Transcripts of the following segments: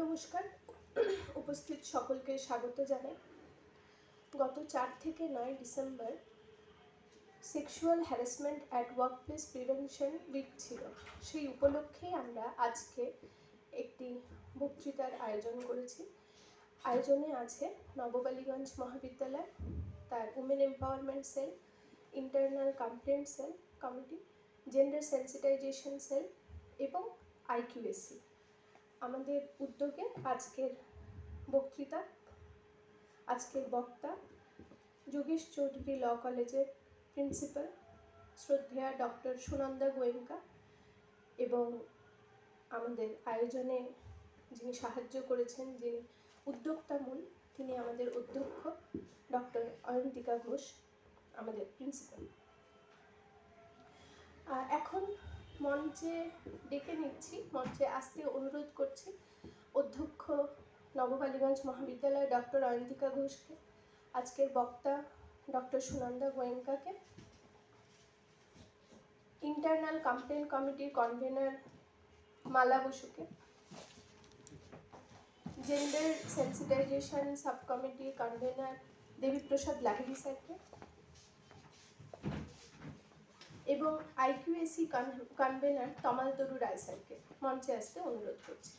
নমস্কার। উপস্থিত সকলকে স্বাগত জানাই। গত 4 থেকে 9 December sexual harassment at workplace prevention week ছিল। সেই উপলক্ষেই আমরা আজকে একটি বক্তৃতার আয়োজন করেছি। আয়োজনে আছে নববালিগঞ্জ মহাবিদ্যালয়, তার women empowerment cell, internal complaint cell committee, gender sensitization cell এবং আইকিউএসি। আমাদের উদ্যোগে আজকের বক্তা যোগেশ চৌধুরী ল কলেজের প্রিন্সিপাল শ্রদ্ধেয়া ডক্টর সুনন্দা গোয়েঙ্কা এবং আমাদের আয়োজনে যিনি সাহায্য করেছেন, যিনি উদ্যোক্তামূল, তিনি আমাদের অধ্যক্ষ ডক্টর অয়ন্তিকা ঘোষ, আমাদের প্রিন্সিপাল। এখন মঞ্চে ডেকে নিচ্ছি, মঞ্চে আসতে অনুরোধ করছি অধ্যক্ষ নববালিগঞ্জ মহাবিদ্যালয় ডক্টর অয়ন্তিকা ঘোষকে, আজকের বক্তা ডক্টর সুনন্দা গোয়েঙ্কাকে, ইন্টারনাল কমপ্লেন্ট কমিটির কনভেনার মালা বসুকে, জেন্ডার সেন্সিটাইজেশন সাব কমিটির কনভেনার দেবীপ্রসাদ লাহিড়ী স্যারকে এবং আইকিউএসি কনভেনার তমাল তরু রায় স্যারকে মঞ্চে আসতে অনুরোধ করছি।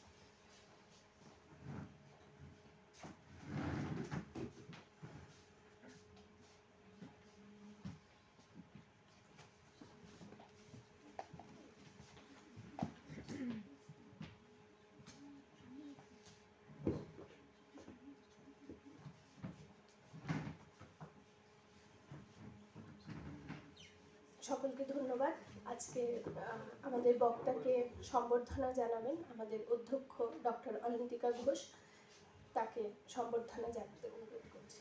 সকলকে ধন্যবাদ। আজকে আমাদের বক্তাকে সম্বর্ধনা জানাবেন আমাদের অধ্যক্ষ ডক্টর অয়ন্তিকা ঘোষ, তাকে সম্বর্ধনা জানাতে অনুরোধ করছি।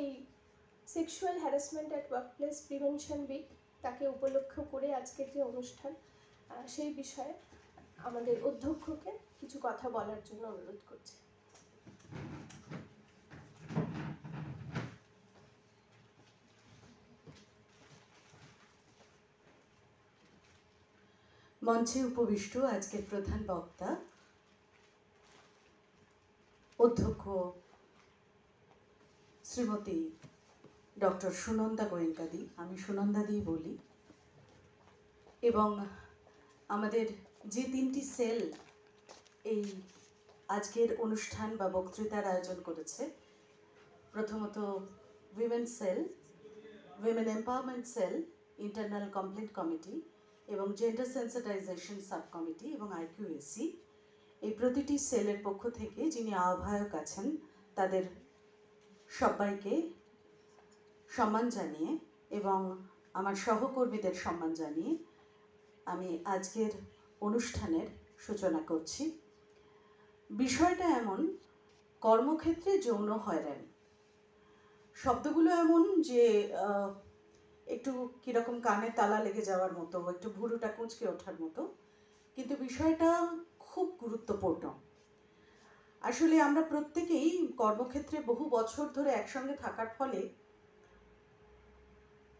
এই sexual harassment at workplace prevention week, তাকে উপলক্ষ করে আজকের যে অনুষ্ঠান, সেই বিষয়ে আমাদের অধ্যক্ষকে কিছু কথা বলার জন্য অনুরোধ করছি। মঞ্চে উপবিষ্ট আজকের প্রধান বক্তা অধ্যক্ষ শ্রীমতী ডক্টর সুনন্দা গোয়েঙ্কাদি, আমি সুনন্দাদি বলি, এবং আমাদের যে 3টি সেল এই আজকের অনুষ্ঠান বা বক্তৃতার আয়োজন করেছে, প্রথমত women cell, women empowerment cell, internal complaint committee এবং জেন্ডার সেন্সিটাইজেশন সাব কমিটি এবং আইকিউএসি, এই প্রতিটি সেলের পক্ষ থেকে যিনি আহ্বায়ক আছেন তাদের সবাইকে সম্মান জানিয়ে এবং আমার সহকর্মীদের সম্মান জানিয়ে আমি আজকের অনুষ্ঠানের সূচনা করছি। বিষয়টা এমন, কর্মক্ষেত্রে যৌন হয়রানি, শব্দগুলো এমন যে একটু কীরকম কানে তালা লেগে যাওয়ার মতো, একটু ভুরুটা কুঁচকে ওঠার মতো, কিন্তু বিষয়টা খুব গুরুত্বপূর্ণ। আসলে আমরা প্রত্যেকেই কর্মক্ষেত্রে বহু বছর ধরে একসঙ্গে থাকার ফলে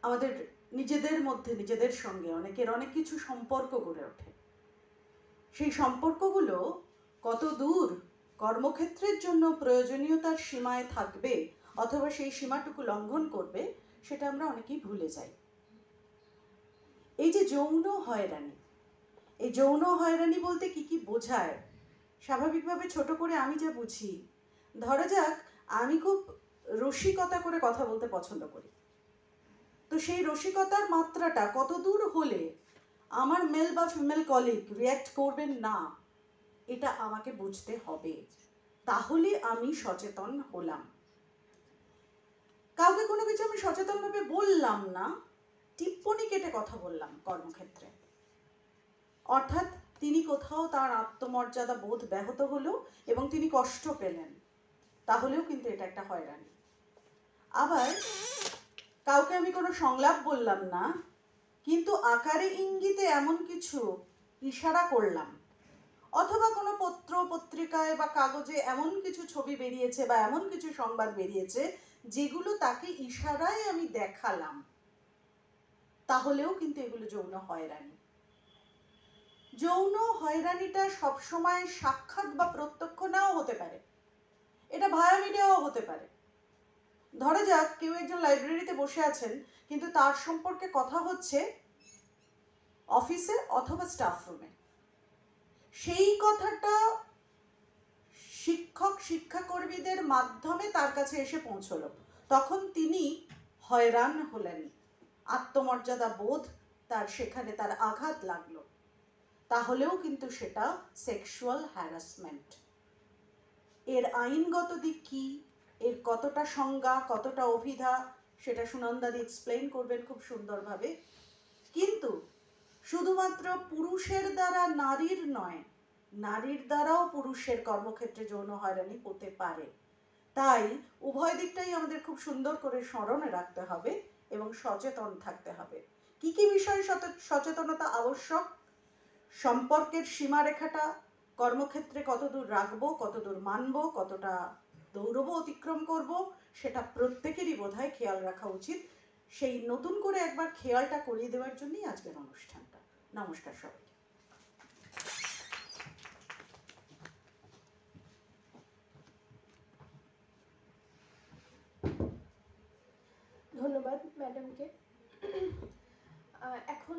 আমাদের নিজেদের মধ্যে, নিজেদের সঙ্গে অনেকের অনেক কিছু সম্পর্ক গড়ে ওঠে। সেই সম্পর্কগুলো কত দূর কর্মক্ষেত্রের জন্য প্রয়োজনীয়তার সীমায় থাকবে অথবা সেই সীমাটুকু লঙ্ঘন করবে, সেটা আমরা অনেকেই ভুলে যাই। এই যে যৌন হয়রানি, এই যৌন হয়রানি বলতে কি কি বোঝায়, স্বাভাবিকভাবে ছোট করে আমি যা বুঝি, ধরা যাক আমি খুব রসিকতা করে কথা বলতে পছন্দ করি, তো সেই রসিকতার মাত্রাটা কত দূর হলে আমার মেল বা ফিমেল কলিগ রিয়্যাক্ট করবেন না, এটা আমাকে বুঝতে হবে, তাহলে আমি সচেতন হলাম। কাউকে কোনো কিছু আমি সচেতনভাবে বললাম না, টিপ্পনি কেটে কথা বললাম কর্মক্ষেত্রে, অর্থাৎ তিনি কোথাও তার আত্মমর্যাদা বোধ ব্যাহত হলো এবং তিনি কষ্ট পেলেন, তাহলেও কিন্তু এটা একটা হয়রানি। আবার কাউকে আমি কোনো সংলাপ বললাম না, কিন্তু আকারে ইঙ্গিতে এমন কিছু ইশারা করলাম, অথবা কোনো পত্র পত্রিকায় বা কাগজে এমন কিছু ছবি বেরিয়েছে বা এমন কিছু সংবাদ বেরিয়েছে যেগুলো তাকে ইশারায় আমি দেখালাম, তাহলেও কিন্তু এগুলো যৌন হয়রানি। যৌন হয়রানিটা সবসময় সাক্ষাৎ বা প্রত্যক্ষ নাও হতে পারে, এটা ভায়া মিডিয়াও হতে পারে। ধরা যাক কেউ একজন লাইব্রেরিতে বসে আছেন, কিন্তু তার সম্পর্কে কথা হচ্ছে অফিসে অথবা স্টাফ রুমে। সেই কথাটা শিক্ষক শিক্ষাকর্মীদের মাধ্যমে তার কাছে এসে পৌঁছলো, তখন তিনি হয়রান হলেন, আত্মমর্যাদা বোধ তার সেখানে তার আঘাত লাগলো, তাহলেও কিন্তু সেটা সেক্সুয়াল হ্যারাসমেন্ট। এর আইনগত দিক কি, এর কতটা সংজ্ঞা, কতটা অভিধা, সেটা সুনন্দাদি এক্সপ্লেন করবেন খুব সুন্দরভাবে। কিন্তু শুধুমাত্র পুরুষের দ্বারা নারীর নয়, নারীর দ্বারাও পুরুষের কর্মক্ষেত্রে যৌন হয়রানি হতে পারে। তাই উভয় দিকটাই আমাদের খুব সুন্দর করে স্মরণে রাখতে হবে এবং সচেতন থাকতে হবে। কি কি বিষয়ে সচেতনতা আবশ্যক, সম্পর্কের সীমারেখাটা কর্মক্ষেত্রে কতদূর রাখবো, কতদূর মানবো, কতটা দৌড়বো, অতিক্রম করব, সেটা প্রত্যেকেরই বোধহয় খেয়াল রাখা উচিত। সেই নতুন করে একবার খেয়ালটা করিয়ে দেওয়ার জন্যই আজকের অনুষ্ঠানটা। নমস্কার সবাইকে। ধন্যবাদ ম্যাডামকে। এখন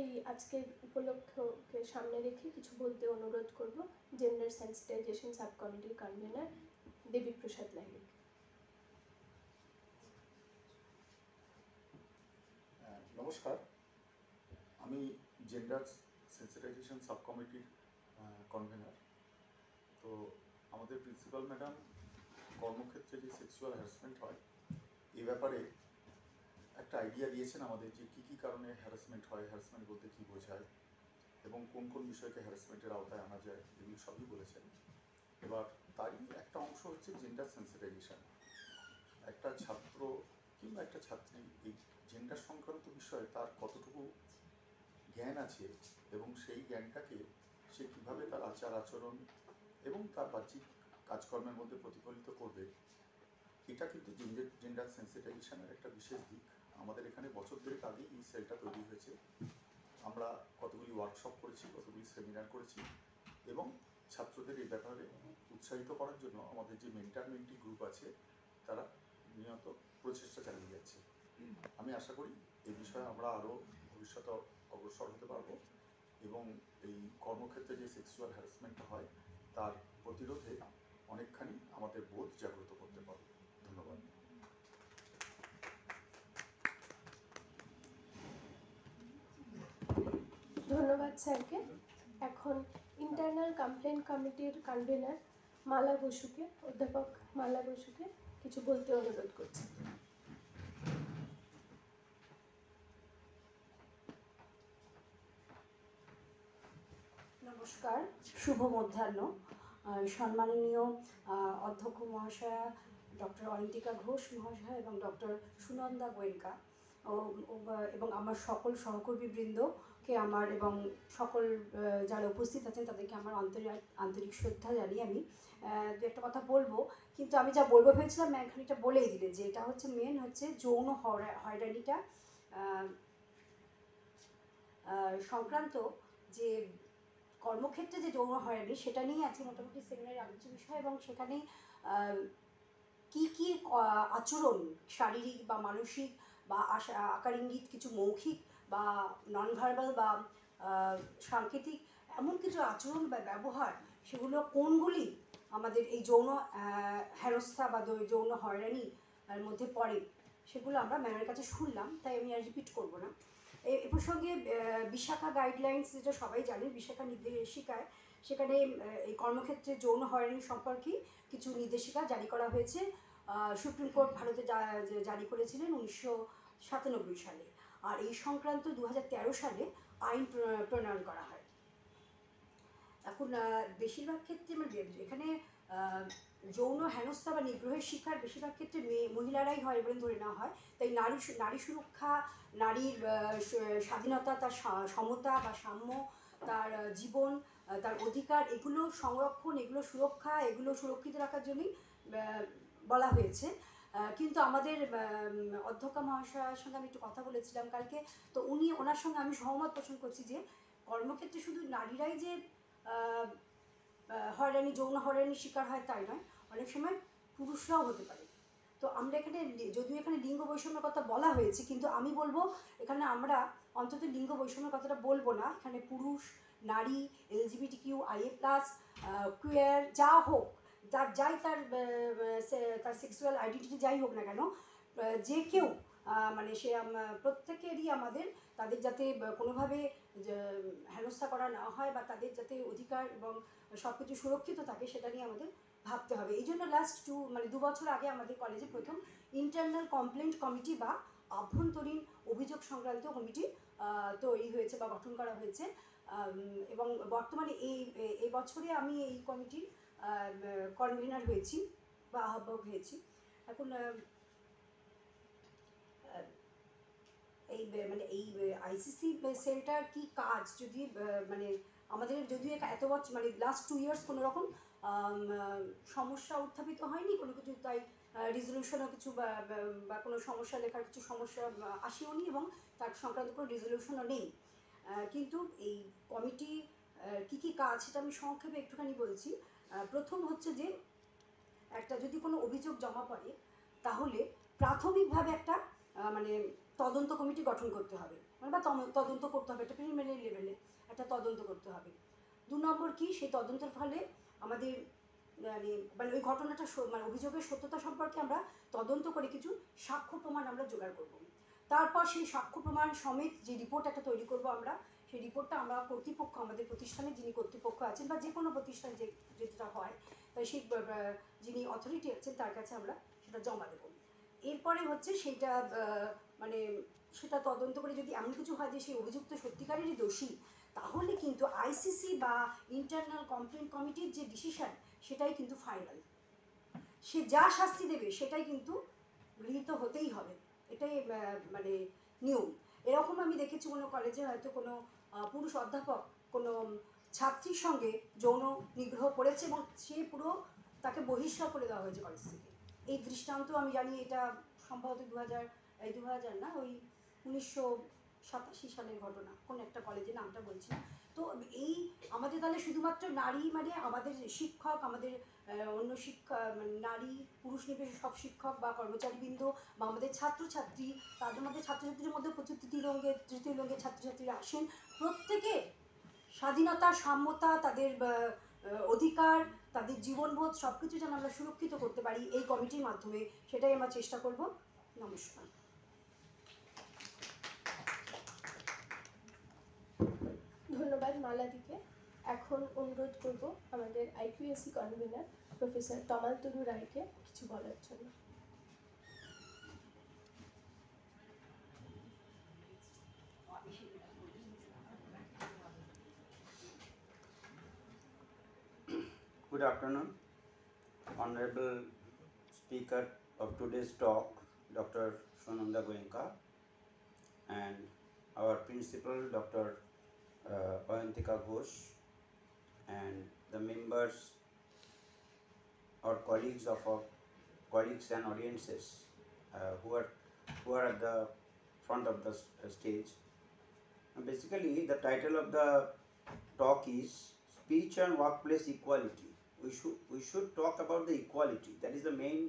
এই আজকের উপলক্ষকে সামনে রেখে কিছু বলতে অনুরোধ করব জেন্ডার সেন্সিটাইজেশন সাব কমিটির কনভেনার দেবীপ্রসাদ লাহিড়ী। নমস্কার, আমি জেন্ডার সেন্সিটাইজেশন সাব কমিটির কনভেনার। তো আমাদের প্রিন্সিপাল ম্যাডাম কর্মক্ষেত্রে যে সেক্সুয়াল হ্যারাসমেন্ট হয় এ ব্যাপারে একটা আইডিয়া দিয়েছেন আমাদের, যে কী কী কারণে হ্যারাসমেন্ট হয়, হ্যারাসমেন্ট বলতে কী বোঝায় এবং কোন কোন বিষয়কে হ্যারাসমেন্টের আওতায় আনা যায়, এগুলো সবই বলেছেন। এবার তারই একটা অংশ হচ্ছে জেন্ডার সেন্সিটাইজেশন। একটা ছাত্র কিংবা একটা ছাত্রী এই জেন্ডার সংক্রান্ত বিষয়ে তার কতটুকু জ্ঞান আছে এবং সেই জ্ঞানটাকে সে কীভাবে তার আচার আচরণ এবং তার বাহ্যিক কাজকর্মের মধ্যে প্রতিফলিত করবে, এটা কিন্তু জেন্ডার সেন্সিটাইজেশনের একটা বিশেষ দিক। আমাদের এখানে বছর দেড়েক আগেই এই সেলটা তৈরি হয়েছে। আমরা কতগুলি ওয়ার্কশপ করেছি, কতগুলি সেমিনার করেছি এবং ছাত্রদের এই ব্যাপারে উৎসাহিত করার জন্য আমাদের যে মেন্টার মেন্টি গ্রুপ আছে তারা নিয়ত প্রচেষ্টা চালিয়ে যাচ্ছে। আমি আশা করি এই বিষয়ে আমরা আরও ভবিষ্যতে অগ্রসর হতে পারবো এবং এই কর্মক্ষেত্রে যে সেক্সুয়াল হ্যারাসমেন্টটা হয় তার প্রতিরোধে অনেকখানি আমাদের বোধ জাগ্রত করতে পারবো। ধন্যবাদ। ধন্যবাদ স্যারকে। এখন ইন্টারনাল কমপ্লেন কমিটির কনভেনার মালা বসুকে, অধ্যাপক মালা বসুকে কিছু বলতে অনুরোধ করছি। নমস্কার, শুভ মধ্যাহ্ন। সম্মাননীয় অধ্যক্ষ মহাশয়া ডক্টর অয়ন্তিকা ঘোষ মহাশয় এবং ডক্টর সুনন্দা গোয়েঙ্কা এবং আমার সকল সহকর্মীবৃন্দকে আমার এবং সকল যারা উপস্থিত আছেন তাদেরকে আমার আন্তরিক শ্রদ্ধা জানিয়ে আমি দু একটা কথা বলবো। কিন্তু আমি যা বলবো ভেবেছিলাম খানিকটা বলেই দিলে, যে এটা হচ্ছে মেন হচ্ছে যৌন হয়রানিটা সংক্রান্ত যে কর্মক্ষেত্রে যে যৌন হয়রানি, সেটা নিয়ে আজকে মোটামুটি সেমিনারে আলোচ্য বিষয়। এবং সেখানে কি কি আচরণ, শারীরিক বা মানসিক বা আকার ইঙ্গিত, কিছু মৌখিক বা নন ভার্বাল বা সাংকেতিক এমন কিছু আচরণ বা ব্যবহার, সেগুলো কোনগুলি আমাদের এই যৌন হেনস্থা বা যৌন হয়রানির মধ্যে পড়ে, সেগুলো আমরা ম্যামের কাছে শুনলাম, তাই আমি আর রিপিট করবো না। এ প্রসঙ্গে বিশাখা গাইডলাইন্স, যেটা সবাই জানেন, বিশাখা নির্দেশিকায় সেখানে এই কর্মক্ষেত্রে যৌন হয়রানি সম্পর্কে কিছু নির্দেশিকা জারি করা হয়েছে। সুপ্রিম কোর্ট ভারতে জারি করেছিলেন 1997 সালে, আর এই সংক্রান্ত 2013 সালে আইন প্রণয়ন করা হয়। এখন বেশিরভাগ ক্ষেত্রে এখানে যৌন হেনস্থা বা নিগ্রহের শিকার বেশিরভাগ ক্ষেত্রে মহিলারাই হয় বলে ধরে নেওয়া হয়। তাই নারী সুরক্ষা, নারীর স্বাধীনতা, তার সমতা বা সাম্য, তার জীবন, তার অধিকার, এগুলো সংরক্ষণ, এগুলো সুরক্ষা, এগুলো সুরক্ষিত রাখার জন্যই বলা হয়েছে। কিন্তু আমাদের অধ্যক্ষা মহাশয়ের সঙ্গে আমি একটু কথা বলেছিলাম কালকে, তো ওনার সঙ্গে আমি সহমত পোষণ করছি যে কর্মক্ষেত্রে শুধু নারীরাই যে হয়রানি, যৌন হয়রানির শিকার হয় তাই নয়, অনেক সময় পুরুষরাও হতে পারে। তো আমরা এখানে, যদিও এখানে লিঙ্গ বৈষম্যের কথা বলা হয়েছে, কিন্তু আমি বলবো এখানে আমরা অন্তত লিঙ্গ বৈষম্যের কথাটা বলবো না। এখানে পুরুষ, নারী, LGBTQ, IA+, কুয়ার, যা হোক, যাই তার সেক্সুয়াল আইডেন্টিটি যাই হোক না কেন, যে কেউ মানে সে প্রত্যেকেরই আমাদের তাদের যাতে কোনোভাবে হেনস্থা করা না হয় বা তাদের যাতে অধিকার এবং সব কিছু সুরক্ষিত থাকে সেটা নিয়ে আমাদের ভাবতে হবে। এই জন্য লাস্ট 2 বছর আগে আমাদের কলেজে প্রথম ইন্টারনাল কমপ্লেন্ট কমিটি বা আভ্যন্তরীণ অভিযোগ সংক্রান্ত কমিটি তৈরি হয়েছে বা গঠন করা হয়েছে। এবং বর্তমানে এই বছরে আমি এই কমিটির কনভেনার হয়েছি বা আহ্বায়ক হয়েছি। এখন এই মানে এই ICC সেলটার কি কাজ, যদি মানে আমাদের যদিও এত বছর মানে লাস্ট 2 ইয়ার্স কোনো রকম সমস্যা উত্থাপিত হয়নি কোনো কিছু, তাই রেজলিউশনও কিছু বা কোনো সমস্যা লেখার কিছু সমস্যা আসেওনি এবং তার সংক্রান্ত কোনো রেজলিউশনও নেই। কিন্তু এই কমিটি কি কাজ সেটা আমি সংক্ষেপে একটুখানি বলছি। প্রথম হচ্ছে যে একটা যদি কোনো অভিযোগ জমা পড়ে তাহলে প্রাথমিকভাবে একটা মানে তদন্ত কমিটি গঠন করতে হবে, বা তদন্ত করতে হবে, একটা প্রিলিমিনারি লেভেলে একটা তদন্ত করতে হবে। 2 নম্বর কি, সেই তদন্তের ফলে আমাদের মানে ওই ঘটনাটা মানে অভিযোগের সত্যতা সম্পর্কে আমরা তদন্ত করে কিছু সাক্ষ্য প্রমাণ আমরা জোগাড় করব। তারপর সেই সাক্ষ্য প্রমাণ সমেত যে রিপোর্ট একটা তৈরি করব আমরা, সেই রিপোর্টটা আমরা কর্তৃপক্ষ, আমাদের প্রতিষ্ঠানে যিনি কর্তৃপক্ষ আছেন বা যে কোনো প্রতিষ্ঠান যেটা হয়, তাই সেই যিনি অথরিটি আছেন তার কাছে আমরা সেটা জমা দেব। এরপরে হচ্ছে সেইটা মানে সেটা তদন্ত করে যদি এমন কিছু হয় যে সেই অভিযুক্ত সত্যিকারেরই দোষী, তাহলে কিন্তু ICC বা ইন্টারনাল কমপ্লেন্ট কমিটির যে ডিসিশন সেটাই কিন্তু ফাইনাল। সে যা শাস্তি দেবে সেটাই কিন্তু গৃহীত হতেই হবে, এটাই মানে নিয়ম। এরকম আমি দেখেছি কোনো কলেজে হয়তো কোনো পুরুষ অধ্যাপক কোনো ছাত্রীর সঙ্গে যৌন নিগ্রহ করেছে এবং সে পুরো তাকে বহিষ্কার করে দেওয়া হয়েছে কলেজ থেকে। এই দৃষ্টান্ত আমি জানি, এটা সম্ভবত 2000 না, ওই 1987 সালের ঘটনা, কোন একটা কলেজে, নামটা বলছি না। তো এই আমাদের তাহলে শুধুমাত্র নারী মানে আমাদের শিক্ষক, আমাদের অন্য শিক্ষা নারী পুরুষ নির্বিশেষে সব শিক্ষক বা কর্মচারীবৃন্দ বা আমাদের ছাত্রছাত্রী, তাদের মধ্যে ছাত্রছাত্রীদের মধ্যে প্রচুর তৃতীয় লিঙ্গের ছাত্রছাত্রীরা আসেন, প্রত্যেকে স্বাধীনতা, সাম্যতা, তাদের অধিকার, তাদের জীবনবোধ সব কিছু যেন আমরা সুরক্ষিত করতে পারি এই কমিটির মাধ্যমে, সেটাই আমরা চেষ্টা করব। নমস্কার। ধন্যবাদ মালাদিকে। এখন অনুরোধ করব আমাদের IQAC কনভেনার প্রফেসর তমাল তরু রায়কে কিছু বলার জন্য। Good afternoon, Honorable Speaker of today's talk, Dr. Sunanda Goenka, and our Principal, Dr. Ayantika Ghosh, and the members or colleagues and audiences who are at the front of the stage. Basically, the title of the talk is Speech and Workplace Equality. We should talk about the equality. That is the main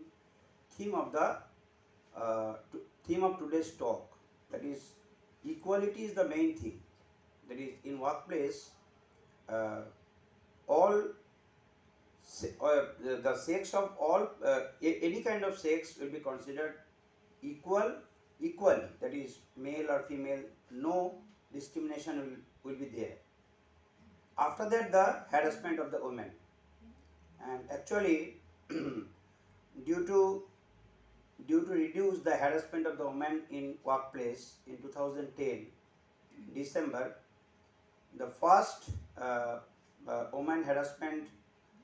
theme of the theme of today's talk. That is, equality is the main thing. That is, in workplace, all the sex of all any kind of sex will be considered equally. That is, male or female, no discrimination will be there. After that, the harassment of the women, and actually due to reduce the harassment of the women in workplace in 2010 December, the first woman harassment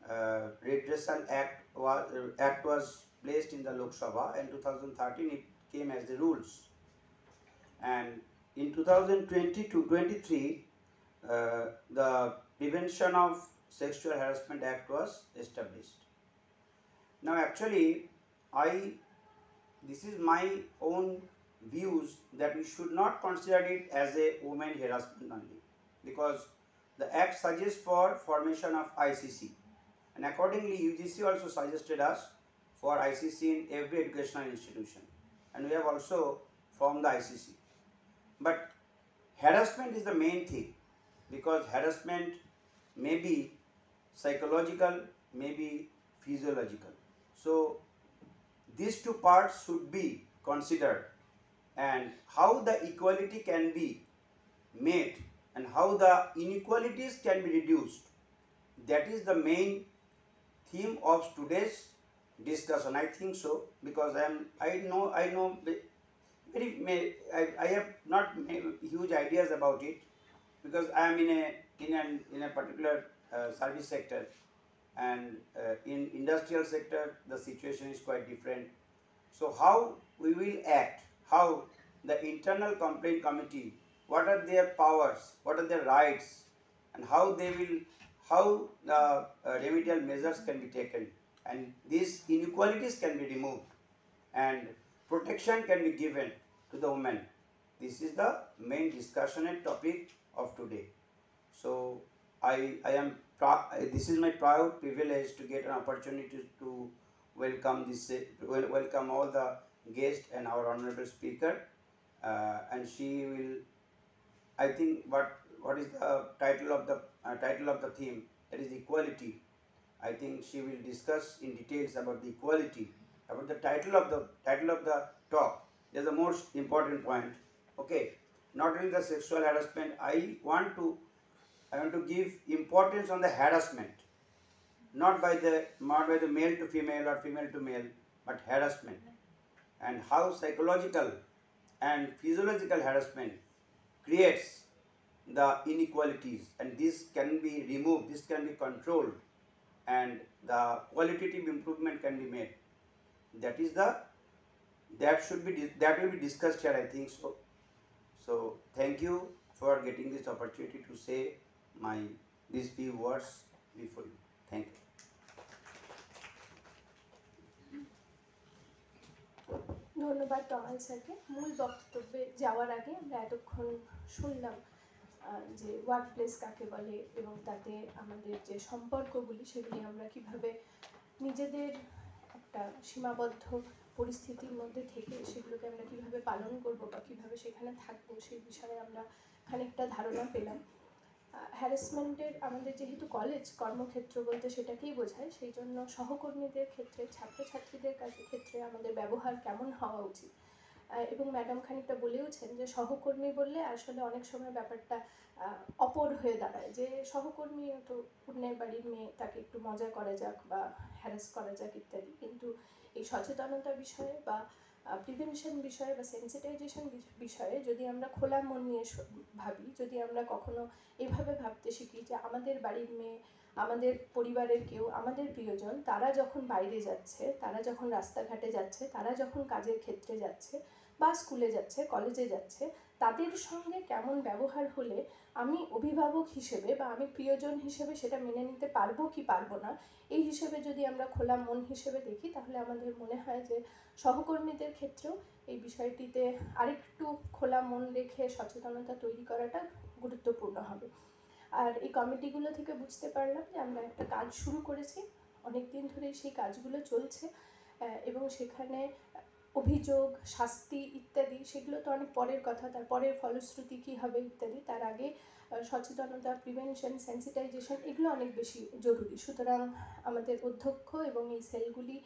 Redressal Act was placed in the Lok Sabha, and 2013 it came as the rules. And in 2022-23, the Prevention of Sexual Harassment Act was established. Now, actually, this is my own views that we should not consider it as a women harassment only, because the act suggests for formation of ICC, and accordingly UGC also suggested us for ICC in every educational institution, and we have also formed the ICC. But harassment is the main thing, because harassment may be psychological, may be physiological. So these two parts should be considered, and how the equality can be made and how the inequalities can be reduced. That is the main theme of today's discussion. I think so, because I know I have not huge ideas about it, because I am in a particular service sector, and in industrial sector the situation is quite different. So how we will act, how the internal complaint committee, what are their powers, what are their rights, and how the remedial measures can be taken, and these inequalities can be removed, and protection can be given to the women. This is the main discussion and topic of today. So this is my proud privilege to get an opportunity to welcome all the guests and our honorable speaker, and she will, I think, what is the title of the theme, that is equality. I think she will discuss in details about the equality, about the title of the talk. That's the most important point. Okay, not only the sexual harassment, I want to give importance on the harassment, not by the male to female or female to male, but harassment, and how psychological and physiological harassment creates the inequalities, and this can be removed, this can be controlled, and the qualitative improvement can be made. That will be discussed here, I think so. So thank you for getting this opportunity to say these few words before you. Thank you. ধন্যবাদ তমাল স্যারকে। মূল বক্তব্যে যাওয়ার আগে আমরা এতক্ষণ শুনলাম যে ওয়ার্ক প্লেস কাকে বলে এবং তাতে আমাদের যে সম্পর্কগুলি সেগুলি আমরা কিভাবে নিজেদের একটা সীমাবদ্ধ পরিস্থিতির মধ্যে থেকে সেগুলোকে আমরা কিভাবে পালন করব বা কিভাবে সেখানে থাকবো সেই বিষয়ে আমরা খানিকটা ধারণা পেলাম। হ্যারাসমেন্টের আমাদের যেহেতু কলেজ কর্মক্ষেত্র বলতে সেটাকেই বোঝায়, সেই জন্য সহকর্মীদের ক্ষেত্রে ছাত্রছাত্রীদের ক্ষেত্রে আমাদের ব্যবহার কেমন হওয়া উচিত, এবং ম্যাডাম খানিকটা বলেওছেন যে সহকর্মী বললে আসলে অনেক সময় ব্যাপারটা অপর হয়ে দাঁড়ায়, যে সহকর্মী তো অন্যের বাড়ির মেয়ে, তাকে একটু মজা করা যাক বা হ্যারাস করা যাক ইত্যাদি। কিন্তু এই সচেতনতা বিষয়ে বা প্রিভেনশন বিষয়ে বা সেন্সিটাইজেশন বিষয়ে যদি আমরা খোলা মন নিয়ে ভাবি, যদি আমরা কখনো এভাবে ভাবতে শিখি যে আমাদের বাড়ির মেয়ে, আমাদের পরিবারের কেউ, আমাদের প্রিয়জন, তারা যখন বাইরে যাচ্ছে, তারা যখন রাস্তাঘাটে যাচ্ছে, তারা যখন কাজের ক্ষেত্রে যাচ্ছে বা স্কুলে যাচ্ছে, কলেজে যাচ্ছে, তাদের সঙ্গে কেমন ব্যবহার হলে আমি অভিভাবক হিসেবে বা আমি প্রিয়জন হিসেবে সেটা মেনে নিতে পারবো কি পারবো না, এই হিসেবে যদি আমরা খোলা মন হিসেবে দেখি, তাহলে আমাদের মনে হয় যে সহকর্মীদের ক্ষেত্রেও এই বিষয়টিতে আরেকটু খোলা মন রেখে সচেতনতা তৈরি করাটা গুরুত্বপূর্ণ হবে। আর এই কমিটিগুলো থেকে বুঝতে পারলাম যে আমরা একটা কাজ শুরু করেছি, অনেক দিন ধরেই সেই কাজগুলো চলছে, এবং সেখানে অভিযোগ, শাস্তি ইত্যাদি সেগুলো তো অনেক পরের কথা, তার পরের ফলশ্রুতি কী হবে ইত্যাদি, তার আগে সচেতনতা, প্রিভেনশন, সেন্সিটাইজেশন এগুলো অনেক বেশি জরুরি। সুতরাং আমাদের অধ্যক্ষ এবং এই সেলগুলি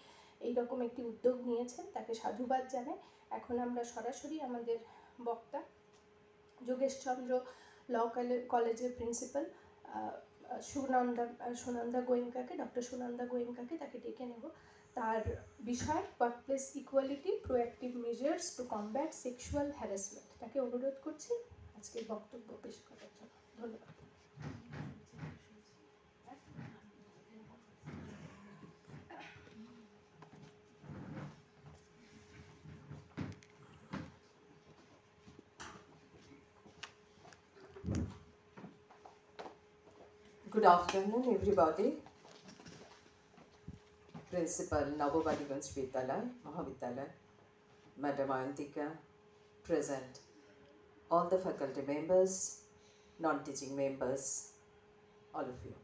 এইরকম একটি উদ্যোগ নিয়েছেন, তাকে সাধুবাদ জানাই। এখন আমরা সরাসরি আমাদের বক্তা যোগেশচন্দ্র ল কলেজের প্রিন্সিপাল সুনন্দা গোয়েঙ্কাকে, ডক্টর সুনন্দা গোয়েঙ্কাকে তাকে ডেকে নেব। তার বিষয় workplace equality, proactive measures two combat sexual harassment. তাকে অনুরোধ করছি আজকের বক্তব্য পেশ করার জন্য। ধন্যবাদ। Good afternoon, everybody. Principal Nabobaliganj Vidyalaya, Mahavidyalaya, Madam Ayantika, present, all the faculty members, non-teaching members, all of you.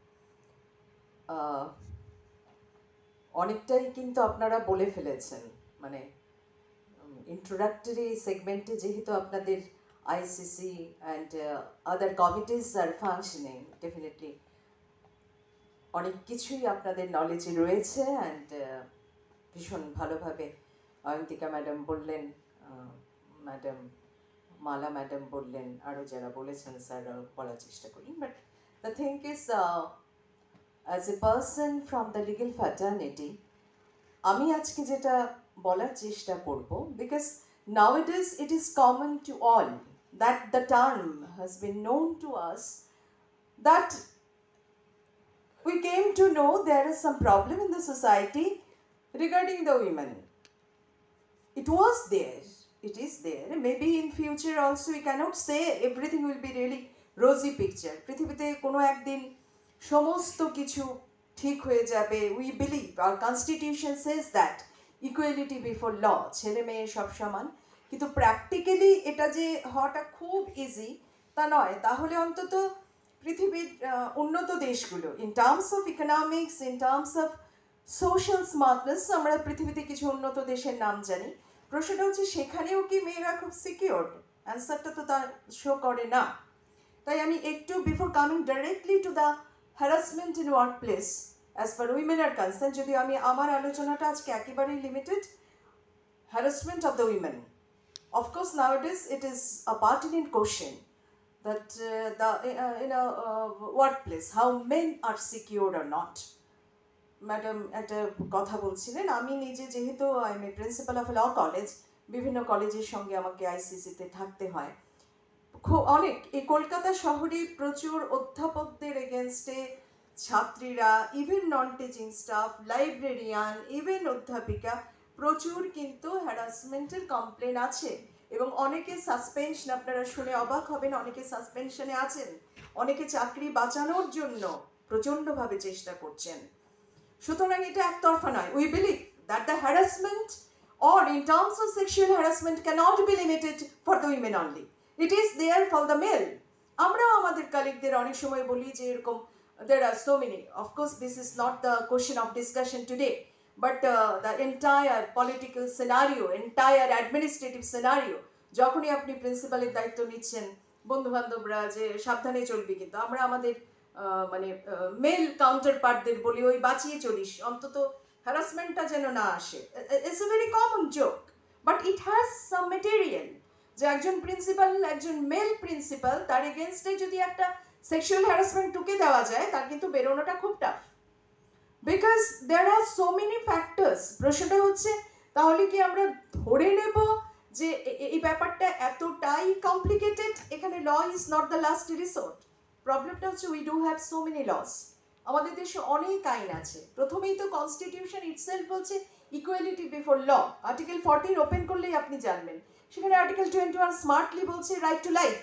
অনেকটাই কিন্তু আপনারা বলে ফেলেছেন, মানে introductory সেগমেন্টে যেহেতু আপনাদের ICC and other committees are functioning, definitely অনেক কিছুই আপনাদের নলেজে রয়েছে অ্যান্ড ভীষণ ভালোভাবে অয়ন্তিকা ম্যাডাম বললেন, ম্যাডাম মালা ম্যাডাম বললেন, আরও যারা বলেছেন স্যাররা বলার চেষ্টা করলেন। But the thing is, as a person from the legal fraternity, আমি আজকে যেটা বলার চেষ্টা করব, because nowadays it is common to all that the term has been known to us that we came to know there is some problem in the society regarding the women. It was there, it is there. Maybe in future also we cannot say everything will be really rosy picture. পৃথিবীতে কোনো একদিন সমস্ত কিছু ঠিক হয়ে যাবে। We believe, our constitution says that equality before law, ছেলে মেয়ে সব সমান। কিন্তু প্র্যাকটিক্যালি এটা যে হওয়াটা খুব ইজি তা নয়। তাহলে অন্তত পৃথিবীর উন্নত দেশগুলো in terms of economics, in terms of social smartness, আমরা পৃথিবীতে কিছু উন্নত দেশের নাম জানি। প্রশ্নটা হচ্ছে সেখানেও কি মেয়েরা খুব সিকিউরড? অ্যান্সারটা তো তার শো করে না। তাই আমি একটু before coming directly to the harassment in work place as far women are concern, যদি আমি আমার আলোচনাটা আজকে একেবারেই limited harassment of the women. Of course nowadays it is a pertinent question that in a workplace how men are secured or not. Madam একটা কথা বলছিলেন, আমি নিজে যেহেতু I am a principal of law college, বিভিন্ন কলেজের সঙ্গে আমাকে আইসিসিতে থাকতে হয়। অনেক এই কলকাতা শহরে প্রচুর অধ্যাপকদের এগেনস্টে ছাত্রীরা, even non teaching staff, librarian, even অধ্যাপিকা, প্রচুর কিন্তু হ্যারাসমেন্টের কমপ্লেন আছে। এবং অনেকে সাসপেনশন, আপনারা শুনে অবাক হবেন, অনেকে সাসপেনশনে আছেন, অনেকে চাকরি বাঁচানোর জন্য প্রচণ্ডভাবে চেষ্টা করছেন। সুতরাং এটা একতরফা নয়। We believe that the harassment or in terms of sexual harassment cannot be limited for the women only. It is there for the male. আমরা আমাদের কালিগদের অনেক সময় বলি যে এরকম there are so many. Of course this is not the question of discussion today, but the entire political scenario, entire administrative scenario, যখনই আপনি প্রিন্সিপালের দায়িত্ব নিচ্ছেন, বন্ধু বান্ধবরা যে সাবধানে চলবি, কিন্তু আমরা আমাদের মানে মেল কাউন্টার পার্টদের বলি ওই বাঁচিয়ে চলিস, অন্তত হ্যারাসমেন্টটা যেন না আসে। It's a very common joke, but it has some material. যে একজন প্রিন্সিপাল, একজন মেল প্রিন্সিপাল, তার এগেনস্টে যদি একটা সেক্সুয়াল হ্যারাসমেন্ট টুকে দেওয়া যায়, তার কিন্তু বেরোনোটা খুব tough, because there are so many factors. প্রশ্নটা হচ্ছে তাহলে কি আমরা ধরে নেব যে এই ব্যাপারটা এতটাই কমপ্লিকেটেড? এখানে law is not the last resort. প্রবলেমটা হচ্ছে we do have so many laws. আমাদের দেশে অনেক আইন আছে। প্রথমেই তো কনস্টিটিউশন ইটসেলফ বলছে equality before law. Article 14 open করলেই আপনি জানবেন, সেখানে আর্টিকেল 21 স্মার্টলি বলছে রাইট টু লাইফ।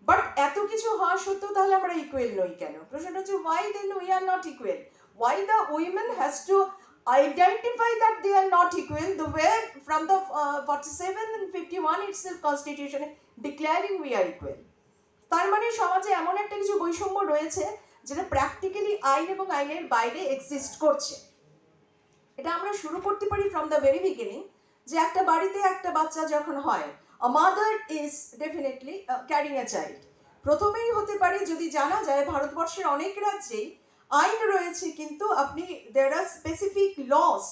বাট এত কিছু হওয়া সত্ত্বেও তাহলে আমরা ইকুয়াল নই কেন? প্রশ্নটা হচ্ছে why then we are not equal? Why the women has to identify that they are not equal, the way from the 47 and 51 itself constitution declaring we are equal. তার মানে সমাজে এমন একটা কিছু বৈষম্য রয়েছে যেটা প্র্যাকটিক্যালি আইন এবং আইনের বাইরে এক্সিস্ট করছে। এটা আমরা শুরু করতে পারি ফ্রম দ্য ভেরি বিগিনিং, যে একটা বাড়িতে একটা বাচ্চা যখন হয়, a mother is definitely carrying a child. প্রথমেই হতে পারে যদি জানা যায় ভারতবর্ষের অনেক রাজ্যেই আইন রয়েছে, কিন্তু আপনি there are specific laws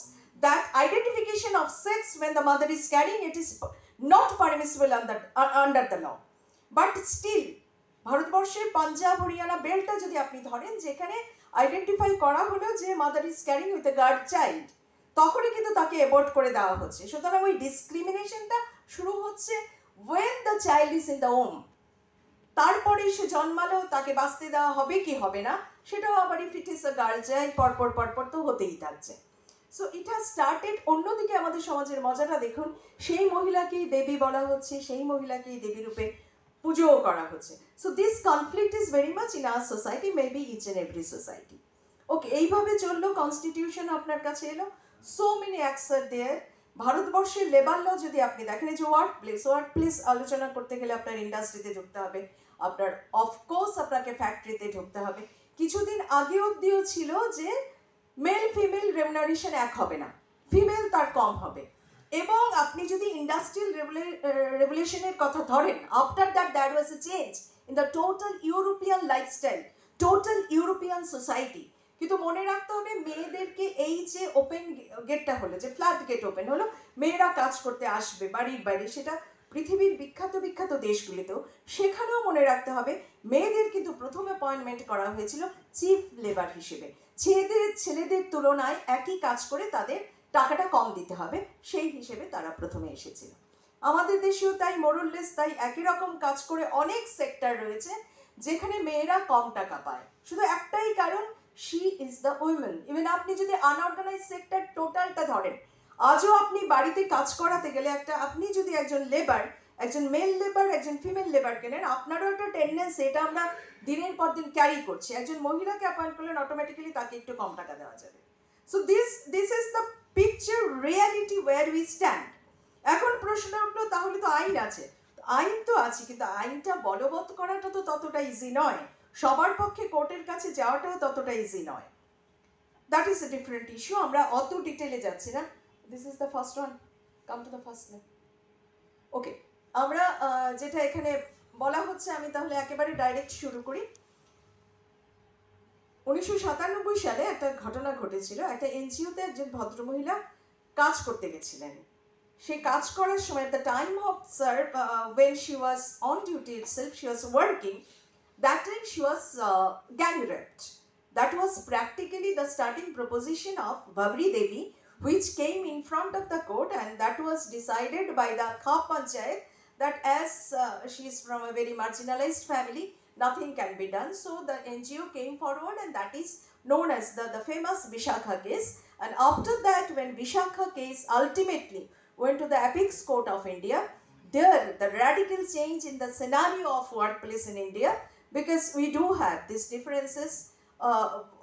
that identification of sex when the mother is carrying it is not permissible under the law. But still ভারতবর্ষের পাঞ্জাব, হরিয়ানা বেল্টটা যদি আপনি ধরেন, যেখানে আইডেন্টিফাই করা হলো যে mother is carrying with a guard child, তখনই কিন্তু তাকে অ্যাবর্ট করে দেওয়া হচ্ছে। সুতরাং ওই ডিসক্রিমিনেশনটা শুরু হচ্ছে when the child is in the womb. তারপরে সে জন্মালো, তাকে বাঁচতে দেওয়া হবে কি হবে না সেটাও আবার if it is a girl child পরপর তো হতেই থাকছে। So it has started. অন্যদিকে আমাদের সমাজের মজাটা দেখুন, সেই মহিলাকেই দেবী বলা হচ্ছে, সেই মহিলাকেই দেবী রূপে পুজোও করা হচ্ছে। So this conflict is very much in our society, maybe each and every society. Okay, এইভাবে চললো, কনস্টিটিউশন আপনার কাছে এলো, so many acts are there. ভারতবর্ষের লেবার ল যদি আপনি দেখেন, এই যে ওয়ার্ক প্লেস আলোচনা করতে গেলে আপনার ইন্ডাস্ট্রিতে ঢুকতে হবে, আপনার অফকোর্স আপনাকে ফ্যাক্টরিতে ঢুকতে হবে। কিছুদিন আগে অবধিও ছিল যে মেল ফিমেল রেমুনারেশন এক হবে না, ফিমেল তার কম হবে। এবং আপনি যদি ইন্ডাস্ট্রিয়াল রেভলিউশনের কথা ধরেন, after that that was A change in the total European lifestyle, total European society. কিন্তু মনে রাখতে হবে, মেয়েদেরকে এই যে ওপেন গেটটা হলো, যে ফ্ল্যাট গেট ওপেন হলো, মেয়েরা কাজ করতে আসবে বাড়ির বাইরে, সেটা পৃথিবীর বিখ্যাত বিখ্যাত দেশগুলিতেও, সেখানেও মনে রাখতে হবে মেয়েদের কিন্তু প্রথম অ্যাপয়েন্টমেন্ট করা হয়েছিল চিফ লেবার হিসেবে। ছেলেদের তুলনায় একই কাজ করে তাদের টাকাটা কম দিতে হবে, সেই হিসেবে তারা প্রথমে এসেছিল। আমাদের দেশেও তাই, মোরললেস তাই, একই রকম কাজ করে অনেক সেক্টর রয়েছে যেখানে মেয়েরা কম টাকা পায়, শুধু একটাই কারণ, she is the women. Even আপনি যদি আনঅর্গানাইজ সেক্টর টোটালটা ধরেন, আজও আপনি বাড়িতে কাজ করাতে গেলে আপনি যদি একজন লেবার, একজন মেল লেবার, একজন ফিমেল লেবার কেনেন, আপনারও একটা টেন্ডেন্সি, এটা আমরা দিনের পর দিন ক্যারি করছি, একজন মহিলাকে অ্যাপয়েন্ট করলেন অটোমেটিক্যালি তাকে একটু কম টাকা দেওয়া যাবে। So this is the picture reality where we stand. এখন প্রশ্ন উঠলো, তাহলে তো আইন আছে। আইন তো আছে, কিন্তু আইনটা বলবৎ করাটা তো ততটা ইজি নয়, সবার পক্ষে কোর্টের কাছে যাওয়াটাও ততটা ইজি নয়। That is a different issue, আমরা অত ডিটেলে যাচ্ছি না। This is the first one, come to the first name. Okay, আমরা যেটা এখানে বলা হচ্ছে, আমি তাহলে একেবারে ডাইরেক্ট শুরু করি। 1997 সালে একটা ঘটনা ঘটেছিল, একটা এনজিওতে একজন ভদ্রমহিলা কাজ করতে গেছিলেন। সেই কাজ করার সময়, at the time of when she was on duty itself, she was working, that time she was gang raped. That was practically the starting proposition of Babri Devi, which came in front of the court, and that was decided by the Khap Panchayat that as she is from a very marginalized family, nothing can be done. So the NGO came forward, and that is known as the famous Vishakha case. And after that, when Vishakha case ultimately went to the Apex Court of India, there the radical change in the scenario of workplace in India, because we do have these differences,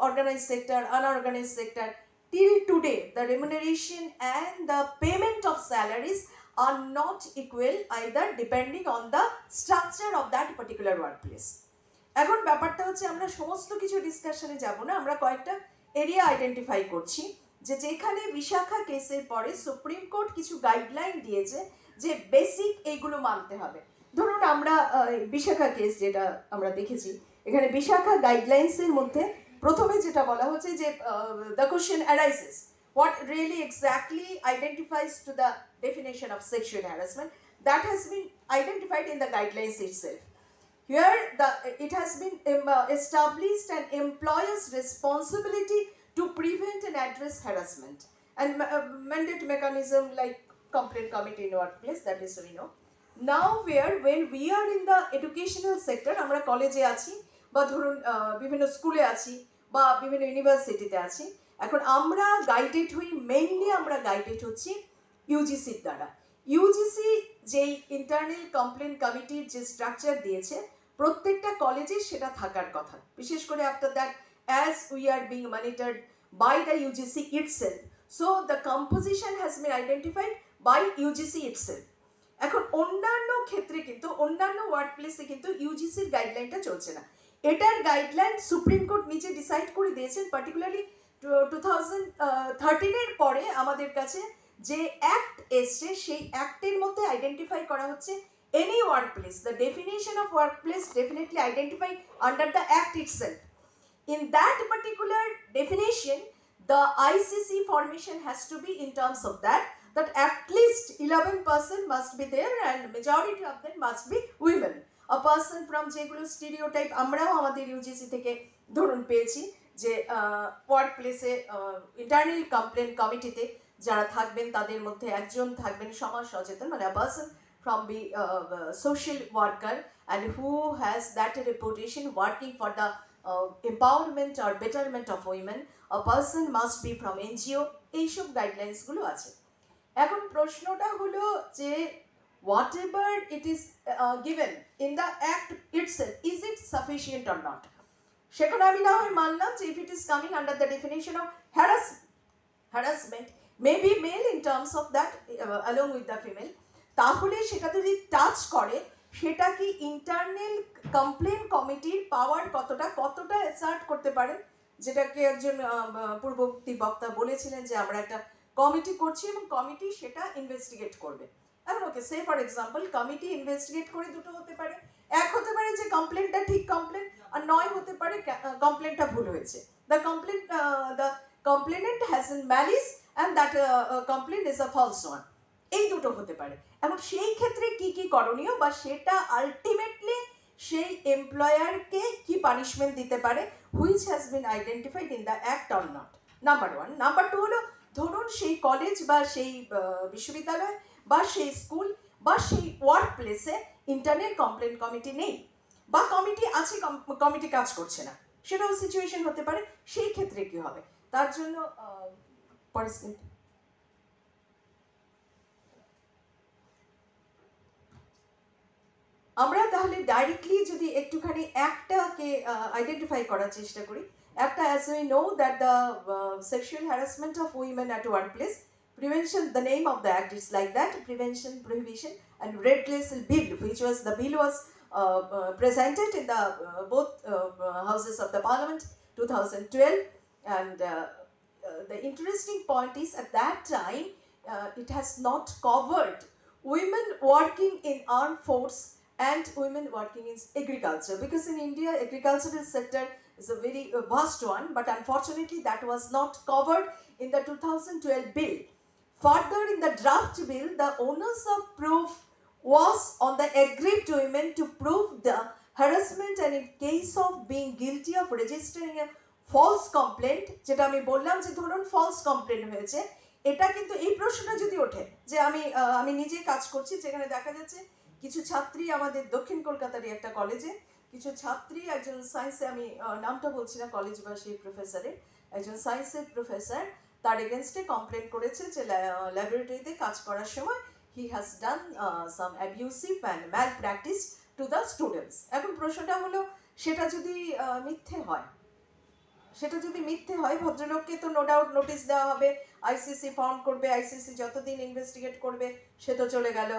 organized sector, unorganized sector. Till today, the remuneration and the payment of salaries are not equal either, depending on the structure of that particular workplace. এখন ব্যাপারটা হচ্ছে, আমরা সমস্ত কিছু ডিসকাশনে যাব না, আমরা কয়েকটা এরিয়া আইডেন্টিফাই করছি, যেখানে বিশাখা কেসের পরে সুপ্রিম কোর্ট কিছু গাইডলাইন দিয়েছে যে বেসিক এইগুলো মানতে হবে। ধরুন আমরা বিশাখা কেস যেটা আমরা দেখেছি, এখানে বিশাখা গাইডলাইন্সের মধ্যে প্রথমে যেটা বলা হচ্ছে যে the question arises, what really exactly identifies to the definition of sexual harassment, that has been identified in the guidelines itself. Here it has been established an employer's responsibility to prevent and address harassment, and mandate mechanism like complaint committee in workplace, that is we know. Now when we are in the educational sector, আমরা কলেজে আছি বা ধরুন বিভিন্ন স্কুলে আছি বা বিভিন্ন ইউনিভার্সিটিতে আছি, এখন আমরা গাইডেড হই, মেইনলি আমরা গাইডেড হচ্ছি ইউজিসির দ্বারা। ইউজিসি যেই ইন্টারনাল কমপ্লেন কমিটির যে স্ট্রাকচার দিয়েছে, প্রত্যেকটা কলেজে সেটা থাকার কথা, বিশেষ করে after that as we are being monitored by the UGC itself, so the composition has been identified by UGC itself. এখন অন্যান্য ক্ষেত্রে কিন্তু, অন্যান্য ওয়ার্ক প্লেসে কিন্তু ইউজিসির গাইডলাইনটা চলছে না। এটার গাইডলাইন সুপ্রিম কোর্ট নিজে ডিসাইড করে দিয়েছেন, পার্টিকুলারলি 2013 পরে আমাদের কাছে যে অ্যাক্ট এসছে, সেই অ্যাক্টের মধ্যে আইডেন্টিফাই করা হচ্ছে any workplace. The definition of workplace definitely identified under the act itself. In that particular definition, the ICC formation has to be in terms of that at least 11% must be there, and majority of them must be women. A person from যেগুলো stereotype আমরাও আমাদের UGC থেকে ধরুন পেয়েছি, যে work প্লেসে internal complain কমিটিতে যারা থাকবেন তাদের মধ্যে একজন থাকবেন সমাজ সচেতন, মানে a person from the social worker and who has that reputation working for the empowerment or betterment of women. A person must be from NGO. এইসব গাইডলাইন্সগুলো আছে। এখন প্রশ্নটা হলো যে whatever it is given in the act itself, is it sufficient or not? সেখানে আমি না হয় মানলাম যে if it is coming under the definition of harassment, maybe male in terms of that along with the female, তাহলে সেটা যদি touch করে সেটা কি ইন্টারনাল কমপ্লেন কমিটির পাওয়ার কতটা অ্যাসার্ট করতে পারেন, যেটাকে একজন পূর্ববর্তী বক্তা বলেছিলেন যে আমরা একটা কমিটি করছি এবং কমিটি সেটা ইনভেস্টিগেট করবে। এখন ওকে, সে ফর এক্সাম্পল কমিটি ইনভেস্টিগেট করে দুটো হতে পারে, এক হতে পারে যে কমপ্লেনটা ঠিক কমপ্লেন, আর নয় হতে পারে কমপ্লেনটা ভুল হয়েছে, the complainant has an malice and that complaint is a false one, এই দুটো হতে পারে। এখন সেই ক্ষেত্রে কি কি করণীয় বা সেটা আলটিমেটলি সেই এমপ্লয়ারকে কি পানিশমেন্ট দিতে পারে, which has been identified in the act or not, number one. Number two হলো, ধরুন সেই কলেজ বা সেই বিশ্ববিদ্যালয় বা সেই স্কুল বা সেই ওয়ার্ক প্লেসে ইন্টারনাল কমপ্লেন কমিটি নেই, বা কমিটি আছে কমিটি কাজ করছে না, সেটাও সিচুয়েশন হতে পারে। সেই ক্ষেত্রে কি হবে, তার জন্য আমরা তাহলে ডাইরেক্টলি যদি একটুখানি একটাকে আইডেন্টিফাই করার চেষ্টা করি, একটা, as we know that the sexual harassment of women at workplace prevention, the name of the act is like that, prevention, prohibition and redressal bill, which was the bill was presented in the both houses of the parliament 2012, and the interesting point is at that time it has not covered women working in armed force and women working in agriculture, because in India agricultural sector is a very vast one, but unfortunately that was not covered in the 2012 bill. Further, in the draft bill, the onus of proof was on the aggrieved women to prove the harassment, and in case of being guilty of registering a false complaint, যেটা আমি বললাম যে ধরুন false complaint হয়েছে, এটা কিন্তু এই প্রশ্নটা যদি ওঠে যে আমি নিজে কাজ করছি, যেখানে দেখা যাচ্ছে কিছু ছাত্রী আমাদের দক্ষিণ কলকাতারই একটা কলেজে কিছু ছাত্রী, একজন সায়েন্সে, আমি নামটা বলছি না কলেজ বা সেই প্রফেসরের, একজন সায়েন্সের প্রফেসর তার এগেনস্টে কমপ্লেন করেছে যে ল্যাবরেটরিতে কাজ করার সময় he has done some abusive and malpractice to the students. এখন প্রশ্নটা হলো, সেটা যদি মিথ্যে হয়, ভদ্রলোককে তো নো ডাউট নোটিশ দেওয়া হবে, আইসিসি ফর্ম করবে, আইসিসি যতদিন ইনভেস্টিগেট করবে সে তো চলে গেল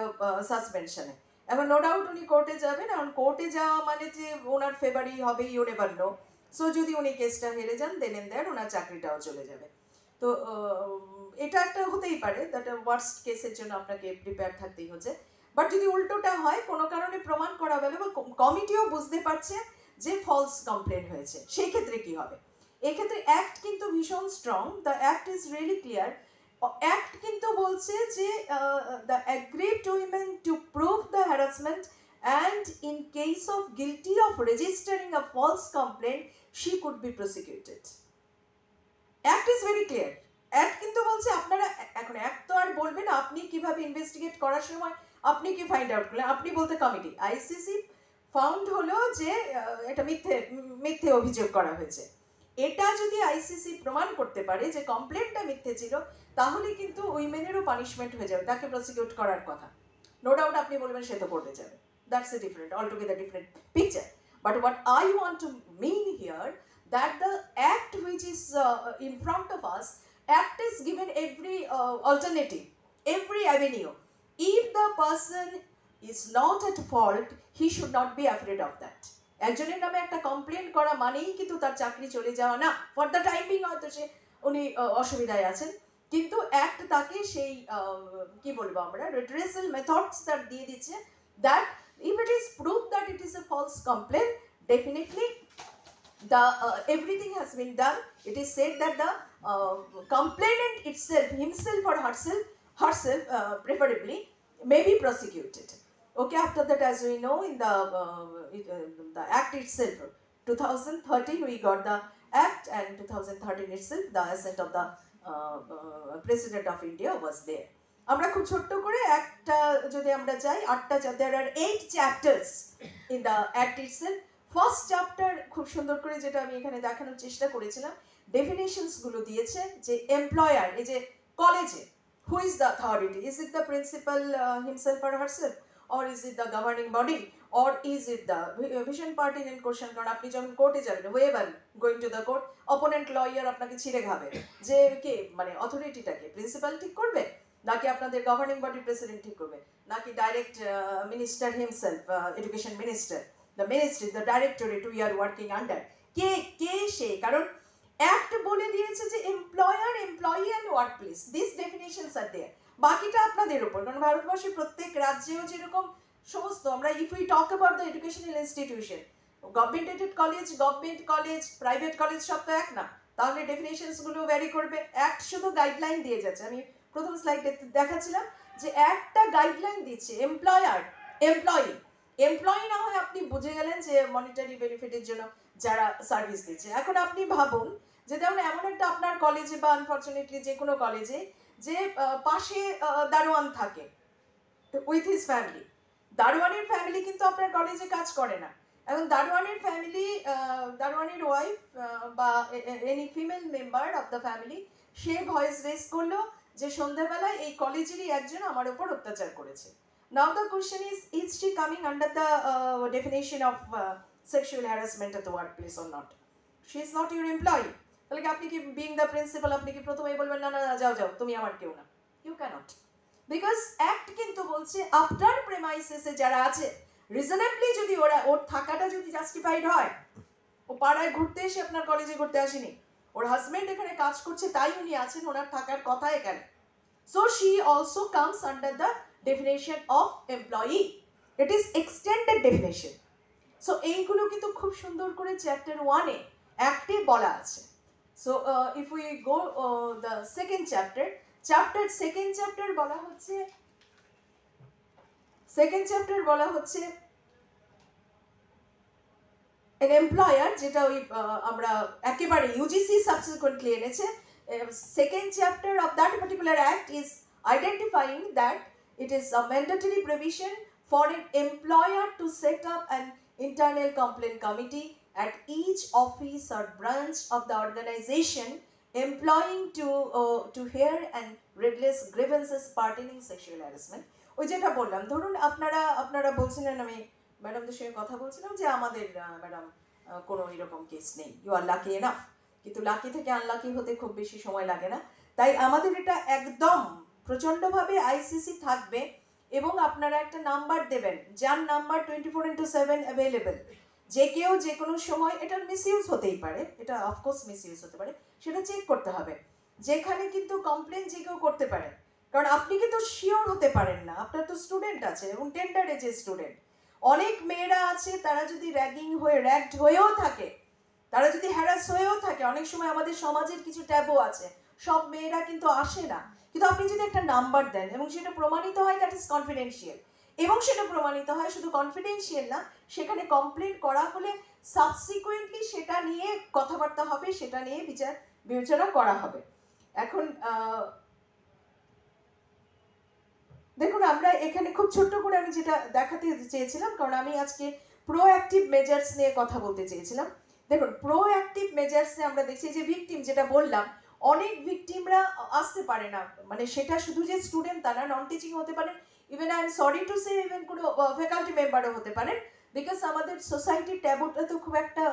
সাসপেনশনে। এখন নো ডাউট উনি কোর্টে যাবেন, এখন কোর্টে যাওয়া মানে যে ওনার ফেভারই হবে, ইউ নেভার নো। সো যদি উনি কেসটা হেরে যান, দেন এন্ড দেয়ার ওনার চাকরিটাও চলে যাবে। তো এটা একটা হতেই পারে, দ্যাট ওয়ার্স্ট কেসের জন্য আপনাকে প্রিপেয়ার থাকতেই হচ্ছে। বাট যদি উল্টোটা হয়, কোনো কারণে প্রমাণ করা গেল বা কমিটিও বুঝতে পারছে যে ফলস কমপ্লেন হয়েছে, সেই ক্ষেত্রে কি হবে? এক্ষেত্রে অ্যাক্ট কিন্তু ভীষণ strong, the act is really clear. Act কিন্তু বলছে যে the aggrieved women to prove the harassment, and in case of guilty of registering a false complaint she could be prosecuted. Act is very clear. Act কিন্তু বলছে আপনারা, এখন act তো আর বলবে না আপনি কিভাবে ইনভেস্টিগেট করার সময় আপনি কি ফাইন্ড আউট করলেন, আপনি বলতে কমিটি, আইসিসি ফাউন্ড হলো যে এটা মিথ্যে অভিযোগ করা হয়েছে। এটা যদি আইসিসি প্রমাণ করতে পারে যে কমপ্লেনটা মিথ্যে ছিল, তাহলে কিন্তু উইমেনেরও পানিশমেন্ট হয়ে যাবে, তাকে প্রসিকিউট করার কথা। নো ডাউট আপনি বলবেন সে তো কোর্টে যাবে, that's a different, altogether different picture. But what I want to mean here, that the act which is in front of us, act is given every alternative, every avenue. If the person is not at fault, he should not be afraid of that. একজনের নামে একটা complain করা মানেই কিন্তু তার চাকরি চলে যাওয়া না, ফর দ্য টাইম বিং হয়তো উনি অসুবিধায় আছেন, কিন্তু অ্যাক্ট তাকে সেই কি বলবো আমরা রিড্রেসাল মেথডস তার দিয়ে দিচ্ছে, that if it is prove that it is a false complaint, definitely the everything has been done. It is said that the complainant itself, himself or herself preferably, may be prosecuted. Okay, after that, as we know, in the act itself, 2013 we got the act, and 2013 itself the assent of the President of India was there. আমরা খুব ছোট্ট করে একটা যদি আমরা যাই, 8টা, there are 8 chapters in the act itself. First chapter খুব সুন্দর করে, যেটা আমি এখানে দেখানোর চেষ্টা করেছিলাম, ডেফিনেশনসগুলো দিয়েছে যে এমপ্লয়ার, এই যে কলেজে who is the authority? Is it the principal himself or herself, or is it the governing body, or is it the vision party in question? কারণ আপনি যখন কোর্টে যাবেন, whoever going to the court, opponent lawyer আপনাকে ছিঁড়ে খাবে যে কে মানে অথরিটিটাকে প্রিন্সিপাল ঠিক করবে, নাকি আপনাদের গভর্নিং বডি প্রেসিডেন্ট ঠিক করবে, নাকি direct minister himself, education minister, the ministry, the directorate we are working under, কে সে? কারণ অ্যাক্ট বলে দিয়েছে যে employer, employee and work place, this definitions are there. বাকিটা আপনাদের উপর, কারণ ভারতবর্ষের প্রত্যেক রাজ্যেও যেরকম সমস্ত আমরা, if we talk about the educational institution, government aided college, private college সব তো এক না, তাহলে ডেফিনেশনসগুলো ভ্যারি করবে। অ্যাক্ট শুধু গাইডলাইন দিয়ে যাচ্ছে। আমি প্রথম স্লাইডে দেখাচ্ছিলাম যে একটা গাইডলাইন দিচ্ছে এমপ্লয়ার, এমপ্লয়ি না হয় আপনি বুঝে গেলেন যে মনিটারি বেনিফিটের জন্য যারা সার্ভিস দিচ্ছে। এখন আপনি ভাবুন যে যেমন এমন একটা আপনার কলেজে বা আনফর্চুনেটলি যে কোনো কলেজে যে পাশে দারোয়ান থাকে উইথ হিজ ফ্যামিলি, দারোয়ানের ফ্যামিলি কিন্তু আপনার কলেজে কাজ করে না। এবং দারোয়ানের ফ্যামিলি, দারোয়ানের ওয়াইফ বা any female member of the family, সে ভয়েস রেজ করলো যে সন্ধ্যাবেলায় এই কলেজেরই একজন আমার ওপর অত্যাচার করেছে। Now the question is she coming under the definition of sexual harassment at the workplace or not? She is not your employee. তাহলে কি আপনি কি বিং দ্য প্রিন্সিপাল আপনি কি প্রথমেই বলবেন না না যাও তুমি আমার কেউ না? ইউ ক্যানট, বিকজ অ্যাক্ট কিন্তু বলছে আফটার প্রেমাইসেসে যারা আছে রিজনেবলি যদি ওর থাকাটা যদি জাস্টিফাইড হয়, ও পাড়ায় ঘুরতে এসে আপনার কলেজে ঘুরতে আসেনি, ওর হাজবেন্ড এখানে কাজ করছে তাই উনি আছেন, ওনার থাকার কথা এখানে। So she also comes under the definition of employee. It is extended definition. So এইগুলো কিন্তু খুব সুন্দর করে চ্যাপ্টার 1-এ অ্যাক্টে বলা আছে। So if we go the second chapter বলা হচ্ছে an employer, যেটা ওই আমরা একেবারে ইউজিসি সাবসিকুয়েন্টলি এনেছে। Second chapter of that particular act is identifying that it is a mandatory provision for an employer to set up an internal complaint committee at each office or branch of the organization employing to hear and redress grievances pertaining sexual harassment. ওই যেটা বললাম, ধরুন আপনারা বলছিলেন, আমি ম্যাডামদের সঙ্গে কথা বলছিলাম যে আমাদের ম্যাডাম কোনো এরকম কেস নেই, ইউ আর লাকি এনাফ। কিন্তু লাকি থেকে আনলাকি হতে খুব বেশি সময় লাগে না। তাই আমাদের এটা একদম প্রচণ্ডভাবে আইসিসি থাকবে এবং আপনারা একটা নাম্বার দেবেন যার নাম্বার 24/7 অ্যাভেলেবেল। যে কেউ যে কোনো সময়, এটার মিসইউজ হতেই পারে, এটা অফকোর্স মিসইউজ হতে পারে, সেটা চেক করতে হবে। যেখানে কিন্তু কমপ্লেন যে কেউ করতে পারে, কারণ আপনি কিন্তু শিওর হতে পারেন না, আপনার তো স্টুডেন্ট আছে এবং টেন্ডার এজের স্টুডেন্ট। অনেক মেয়েরা আছে তারা যদি র্যাগড হয়েও থাকে, তারা যদি হ্যারাস হয়েও থাকে, অনেক সময় আমাদের সমাজের কিছু ট্যাবু আছে, সব মেয়েরা কিন্তু আসে না। কিন্তু আপনি যদি একটা নাম্বার দেন এবং সেটা প্রমাণিত হয় দ্যাট ইজ কনফিডেন্সিয়াল, এবং সেটা প্রমাণিত হয় শুধু কনফিডেন্সিয়াল না, সেখানে কমপ্লেন করা হলে সাবসিকুয়েন্টলি সেটা নিয়ে কথাবার্তা হবে, সেটা নিয়ে বিবেচনা করা হবে। এখন দেখুন, আমরা এখানে খুব ছোট্ট করে আমি যেটা দেখাতে চেয়েছিলাম, কারণ আমি আজকে প্রোঅ্যাক্টিভ মেজার্স নিয়ে কথা বলতে চেয়েছিলাম। দেখুন, প্রোঅ্যাক্টিভ মেজার্সে আমরা দেখছি যে ভিকটিম, যেটা বললাম, অনেক ভিকটিমরা আসতে পারে না, মানে সেটা শুধু যে স্টুডেন্ট তা না, নন টিচিং হতে পারেন, even I am sorry to say even কোনো ফ্যাকাল্টি মেম্বারও হতে পারেন, বিকজ আমাদের সোসাইটির ট্যাবুটা তো খুব একটা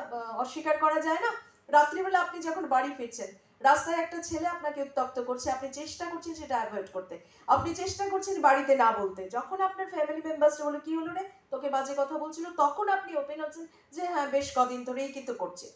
অস্বীকার করা যায় না। রাত্রিবেলা আপনি যখন বাড়ি ফিরছেন, রাস্তায় একটা ছেলে আপনাকে উত্তপ্ত করছে, আপনি চেষ্টা করছেন সেটা অ্যাভয়েড করতে, আপনি চেষ্টা করছেন বাড়িতে না বলতে। যখন আপনার ফ্যামিলি মেম্বার্সরা বলে কি হলো রে, তোকে বাজে কথা বলছিল, তখন আপনি ওপেন হচ্ছেন যে হ্যাঁ বেশ কদিন ধরেই কিন্তু করছে।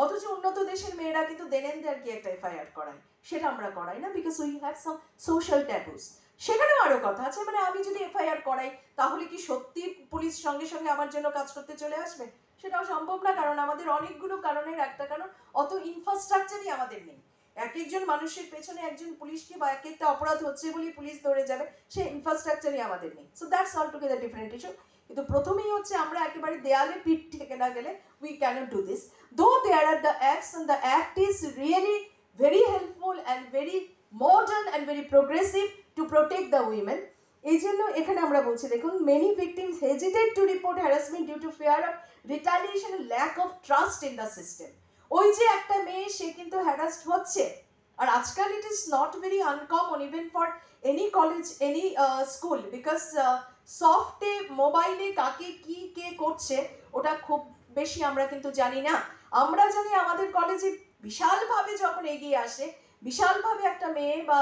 অথচ উন্নত দেশের মেয়েরা কিন্তু দেনেন দেয়ার কি একটা এফআইআর করায়, সেটা আমরা করাই না, because we have some social taboos. সেখানেও আরও কথা আছে, মানে আমি যদি এফআইআর করাই তাহলে কি সত্যি পুলিশ সঙ্গে সঙ্গে আমার জন্য কাজ করতে চলে আসবে? সেটাও সম্ভব না, কারণ আমাদের অনেকগুলো কারণের একটা কারণ অত ইনফ্রাস্ট্রাকচারই আমাদের নেই। এক একজন মানুষের পেছনে একজন পুলিশকে বা এক একটা অপরাধ হচ্ছে বলে পুলিশ ধরে যাবে, সেই ইনফ্রাস্ট্রাকচারই আমাদের নেই। So that's all together different issue. কিন্তু প্রথমেই হচ্ছে আমরা একেবারে দেয়ালে পিঠ থেকে না গেলে we cannot do this, though there are the acts, and the act is really very helpful and very modern and very progressive to protect the women. এই জন্য এখানে আমরা বলছি, দেখুন, many victims hesitate to report harassment due to fear of retaliation and lack of trust in the system. ওই যে একটা মেয়ে, সে কিন্তু হ্যারাসড হচ্ছে, আর আজকাল it is not very uncommon even for any college any school because সফটে মোবাইলে কাকে কি কে করছে ওটা খুব বেশি আমরা কিন্তু জানি না। আমরা জানি আমাদের কলেজে বিশালভাবে যখন এগিয়ে আসে, বিশালভাবে একটা মেয়ে বা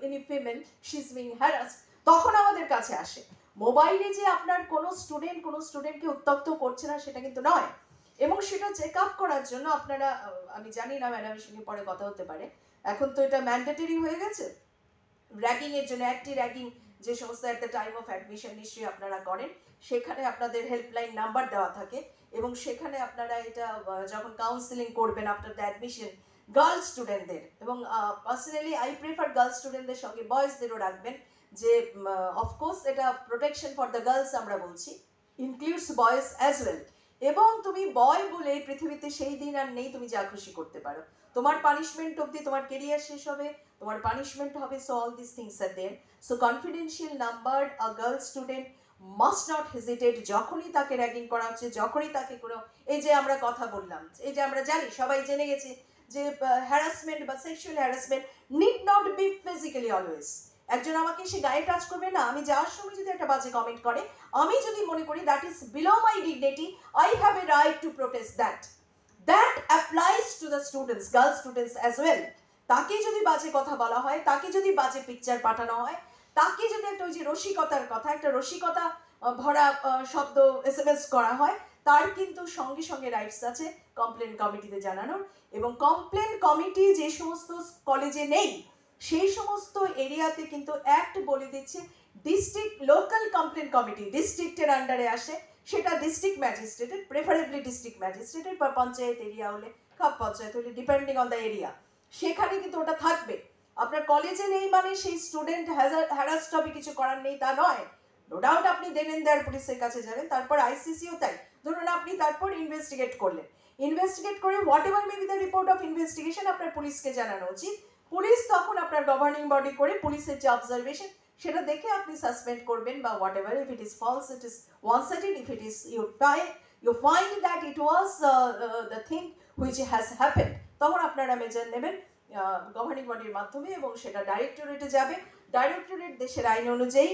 any female she is being harassed, তখন আমাদের কাছে আসে। মোবাইলে যে আপনার কোনো স্টুডেন্টকে উত্তক্ত করছে না সেটা কিন্তু নয়। এবং সেটা চেক আপ করার জন্য আপনারা, আমি জানি না ম্যাডামের সঙ্গে পরে কথা হতে পারে, এখন তো এটা ম্যান্ডেটরি হয়ে গেছে র্যাগিংয়ের জন্য। অ্যান্টি র্যাগিং যে সমস্ত at the time of admission নিশ্চয়ই আপনারা করেন, সেখানে আপনাদের হেল্পলাইন নাম্বার দেওয়া থাকে এবং সেখানে আপনারা এটা যখন কাউন্সিলিং করবেন আফটার দ্য অ্যাডমিশন গার্লস স্টুডেন্টদের, এবং পার্সোনালি আই প্রেফার গার্লস স্টুডেন্টদের সঙ্গে বয়েজদেরও রাখবেন, যে অফকোর্স এটা প্রোটেকশন ফর দ্য গার্লস আমরা বলছি, ইনক্লুডস বয়েজ অ্যাজ ওয়েল। এবং তুমি বয় বলে পৃথিবীতে সেই দিন আর নেই তুমি যা খুশি করতে পারো, তোমার পানিশমেন্ট অবধি তোমার কেরিয়ার শেষ হবে, তোমার পানিশমেন্ট হবে। So all this things are there. So confidential number a girl student must not hesitate, যখনই তাকে র্যাগিং করা হচ্ছে, যখনই তাকে কোনো, এই যে আমরা কথা বললাম, এই যে আমরা জানি সবাই জেনে গেছি যে হ্যারাসমেন্ট বা sexual harassment need not be physically always. একজন আমাকে সে গায়ে টাচ করবে না, আমি যাওয়ার সময় যদি একটা বাজে কমেন্ট করে, আমি যদি মনে করি that is below my dignity, I have a right two protest that. That applies to the students, girl students as well. তাকে যদি বাজে কথা বলা হয়, তাকে যদি বাজে পিকচার পাঠানো হয়, তাকে যদি একটা ওই যে রসিকতার কথা, একটা রসিকতা ভরা শব্দ SMS করা হয়, তার কিন্তু সঙ্গে সঙ্গে রাইটস আছে কমপ্লেন কমিটিতে জানানোর। এবং কমপ্লেন কমিটি যে সমস্ত কলেজে নেই সেই সমস্ত এরিয়াতে কিন্তু অ্যাক্ট বলে দিচ্ছে ডিস্ট্রিক্ট লোকাল কমপ্লেন কমিটি ডিস্ট্রিক্টের আন্ডারে আসে, সেটা ডিস্ট্রিক্ট ম্যাজিস্ট্রেটের, প্রেফারেবলি ডিস্ট্রিক্ট ম্যাজিস্ট্রেটের বা পঞ্চায়েত এরিয়া হলে, খাপ পঞ্চায়েত হলে, ডিপেন্ডিং অন দ্য এরিয়া, সেখানে কিন্তু ওটা থাকবে। আপনার কলেজে নেই মানে সেই স্টুডেন্ট হ্যারাসড হবে, কিছু করার নেই তা নয়। নো ডাউট আপনি দেন এন্ড দেয়ার পুলিশের কাছে যাবেন, তারপর আইসিসিও তাই। ধরুন আপনি তারপর ইনভেস্টিগেট করলেন, ইনভেস্টিগেট করে what ever may be the report of investigation আপনার পুলিশকে জানানো উচিত। পুলিশ তখন আপনার গভর্নিং বডি করে পুলিশের যে অবজারভেশন সেটা দেখে আপনি সাসপেন্ড করবেন বা whatever. If it is false it is one sided, if it is you find that it was the thing which has happened, তখন আপনারা মেজার নেবেন গভর্নিং বডির মাধ্যমে এবং সেটা ডাইরেক্টরেটে যাবে। ডাইরেক্টরেট দেশের আইন অনুযায়ী,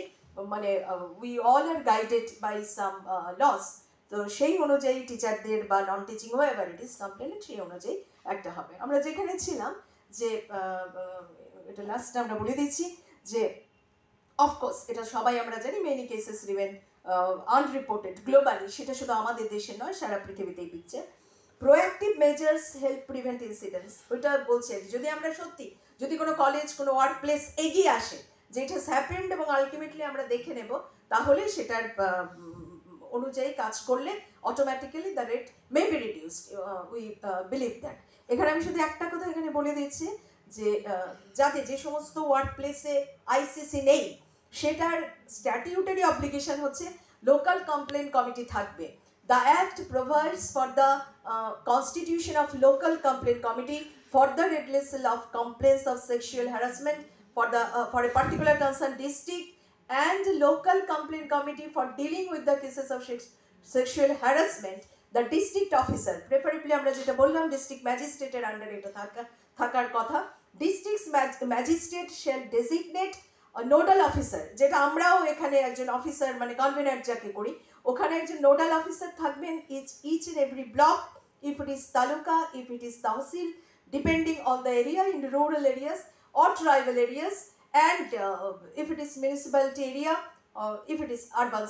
মানে we all are guided by some laws, তো সেই অনুযায়ী টিচারদের বা non teaching whoever it is complaint সেই অনুযায়ী একটা হবে। আমরা যেখানে ছিলাম যে এটা লাস্টে আমরা বলে দিচ্ছি যে অফকোর্স এটা সবাই আমরা জানি many cases remain unreported globally, সেটা শুধু আমাদের দেশে নয় সারা পৃথিবীতেই picture. Proactive measures help prevent incidents, ওইটা বলছে যদি আমরা সত্যি, যদি কোনো কলেজ কোনো ওয়ার্ক প্লেস এগিয়ে আসে যে ইট হ্যাজ হ্যাপেন্ড এবং আলটিমেটলি আমরা দেখে নেব, তাহলে সেটার অনুযায়ী কাজ করলে automatically the rate may be reduced, we believe that. এখানে আমি শুধু একটা কথা এখানে বলে দিচ্ছি যে যাতে যে সমস্ত ওয়ার্ক প্লেসে আইসিসি নেই সেটার স্ট্যাটিউটারি অব্লিগেশন হচ্ছে লোকাল কমপ্লেন কমিটি থাকবে। The act provides for the constitution of local complaint committee for the redressal of complaints of sexual harassment for a particular concerned district and local complaint committee for dealing with the cases of sexual harassment. The district officer, preferably আমরা যেটা বললাম district ম্যাজিস্ট্রেটের আন্ডারে এটা থাকার কথা। District magistrate shall designate nodal officer, যেটা আমরাও এখানে একজন অফিসার মানে কনভেনার যাকে করি, ওখানে একজন নোডাল অফিসার থাকবেন each and every block, if it is taluka, if it is tehsil, depending on the area, in rural areas or tribal areas, and if it is municipality area, if it is urban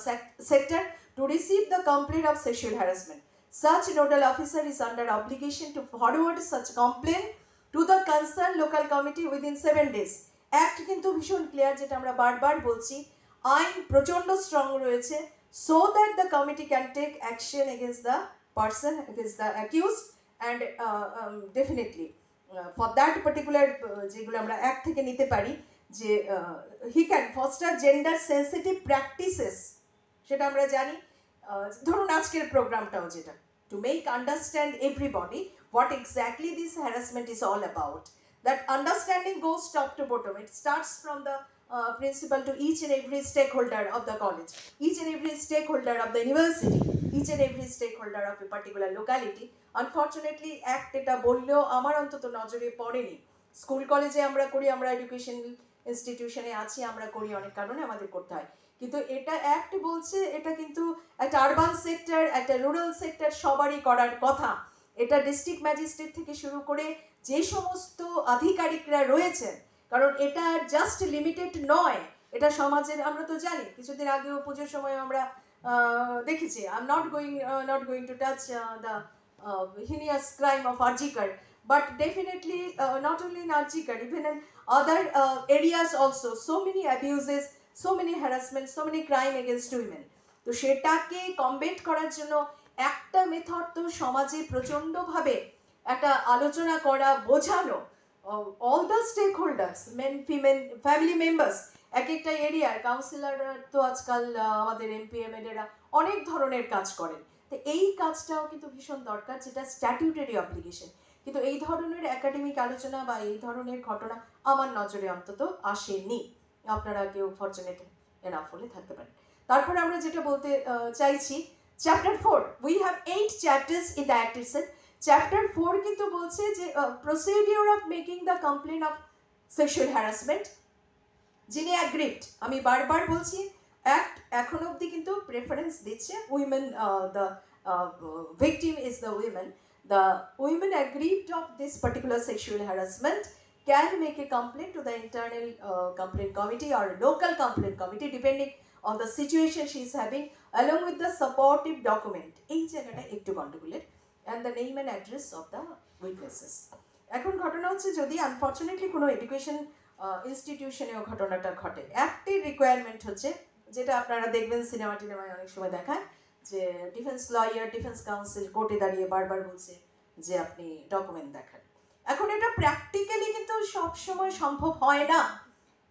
sector, to receive the complaint of sexual harassment. Such nodal officer is under obligation to forward such complaint to the concerned local committee within 7 days. Act কিন্তু ভীষণ clear, যেটা আমরা বারবার বলছি, আইন প্রচন্ড strong রয়েছে, so that the committee can take action against the person, against the accused, and definitely for that particular যেগুলো আমরা অ্যাক্ট থেকে নিতে পারি যে he can foster gender sensitive practices, সেটা আমরা জানি। ধরুন আজকের প্রোগ্রামটাও যেটা to make understand everybody what exactly this harassment is all about. That understanding goes top to bottom. It starts from the principal to each and every stakeholder of the college, each and every stakeholder of the university, each and every stakeholder of a particular locality. Unfortunately, act এটা বললেও আমার অন্তত নজরে পড়েনি school কলেজে আমরা করি, আমরা এডুকেশন ইনস্টিটিউশনে আছি, আমরা করি অনেক কারণে আমাদের করতে হয়, কিন্তু এটা অ্যাক্ট বলছে এটা কিন্তু একটা আরবান সেক্টর, একটা রুরাল সেক্টর সবারই করার কথা। এটা ডিস্ট্রিক্ট ম্যাজিস্ট্রেট থেকে শুরু করে যে সমস্ত আধিকারিকরা রয়েছেন, কারণ এটা জাস্ট লিমিটেড নয়, এটা সমাজের, আমরা তো জানি কিছুদিন আগেও পুজোর সময় আমরা দেখেছি, I am not going to touch the heinous crime of Arjikar, but definitely not only in Arjikar, even in other areas also, so many abuses, so many harassment, so many crime against women. তো সেটাকে combat করার জন্য একটা method তো সমাজে প্রচণ্ডভাবে একটা আলোচনা করা, বোঝানো, all the stakeholders, men female family members, এক একটা এরিয়ার কাউন্সিলর তো আজকাল আমাদের এমপি এমএলএরা অনেক ধরনের কাজ করেন, তো এই কাজটাও কিন্তু ভীষণ দরকার, যেটা স্ট্যাটিউটারি অব্লিগেশন। কিন্তু এই ধরনের একাডেমিক আলোচনা বা এই ধরনের ঘটনা আমার নজরে অন্তত আসেনি। আপনারা কেউ ফরচুনেট এনাফ হলে থাকতে পারেন। তারপর আমরা যেটা বলতে চাইছি, chapter 4, we have 8 chapters in the act itself. Chapter 4 কিন্তু বলছে যে procedure of making the complain of sexual harassment. যিনি অ্যাগ্রিভড, আমি বারবার বলছি, অ্যাক্ট এখন অবধি কিন্তু প্রেফারেন্স দিচ্ছে women, the victim is the women. The women aggrieved of this particular sexual harassment can make a complaint to the internal complaint committee or local complaint committee depending on the situation she is having, along with the supportive document. এই জায়গাটা একটু গন্ডগোলের, and the name and address of the witnesses. এখন ঘটনা হচ্ছে, যদি unfortunately কোনো education ইনস্টিটিউশনেও ঘটনাটা ঘটে, অ্যাক্টের রিকোয়ারমেন্ট হচ্ছে, যেটা আপনারা দেখবেন সিনেমা টিনেমায় অনেক সময় দেখায়, যে ডিফেন্স লয়ার, ডিফেন্স কাউন্সিল কোর্টে দাঁড়িয়ে বারবার বলছে যে আপনি ডকুমেন্ট দেখান। এখন এটা প্র্যাকটিক্যালি কিন্তু সবসময় সম্ভব হয় না।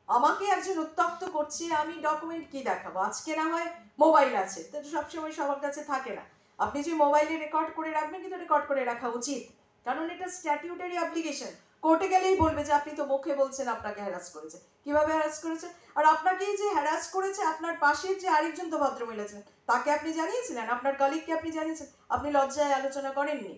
আমাকে একজন উত্তক্ত করছে, আমি ডকুমেন্ট কি দেখাবো? আজকে না হয় মোবাইল আছে, তো সবসময় সবার কাছে থাকে না। আপনি যে মোবাইলে রেকর্ড করে রাখবেন, কিন্তু রেকর্ড করে রাখা উচিত, কারণ এটা স্ট্যাটিউটারি অব্লিগেশন। কোর্টে গেলেই বলবে যে আপনি তো মুখে বলছেন আপনাকে হ্যারাস করেছে। কিভাবে হ্যারাস করেছে? আর আপনাকে যে হ্যারাস করেছে, আপনার পাশের যে আরেকজন তো ভদ্রমহিলা ছিলেন, তাকে আপনি জানিয়েছিলেন, আপনার কলিগকে আপনি জানিয়েছেন, আপনি লজ্জায় আলোচনা করেননি।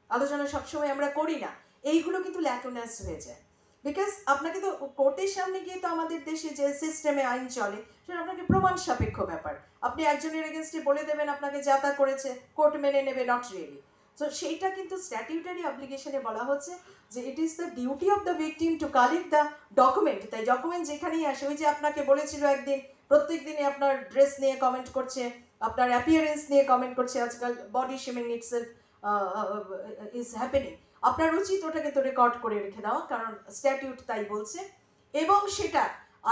আলোচনা সবসময় আমরা করি না, এইগুলো কিন্তু ল্যাকুনাস হয়ে যায়। বিকজ আপনাকে তো কোর্টের সামনে গিয়ে তো আমাদের দেশে যে সিস্টেমে আইন চলে, সেটা আপনাকে প্রমাণ সাপেক্ষ ব্যাপার। আপনি একজনের এগেনস্টে বলে দেবেন আপনাকে যা তা করেছে, কোর্ট মেনে নেবে, নট রিয়েলি। সো সেইটা কিন্তু স্ট্যাটিউটারি অব্লিগেশনে বলা হচ্ছে যে it is the duty of the victim to collect the document. তাই ডকুমেন্ট যেখানেই আসে, ওই যে আপনাকে বলেছিল একদিন, প্রত্যেক দিনই আপনার ড্রেস নিয়ে কমেন্ট করছে, আপনার অ্যাপিয়ারেন্স নিয়ে কমেন্ট করছে, আজকাল body shaming itself is happening. আপনার উচিত ওটাকে তো রেকর্ড করে রেখে দেওয়া, কারণ স্ট্যাটিউট তাই বলছে। এবং সেটা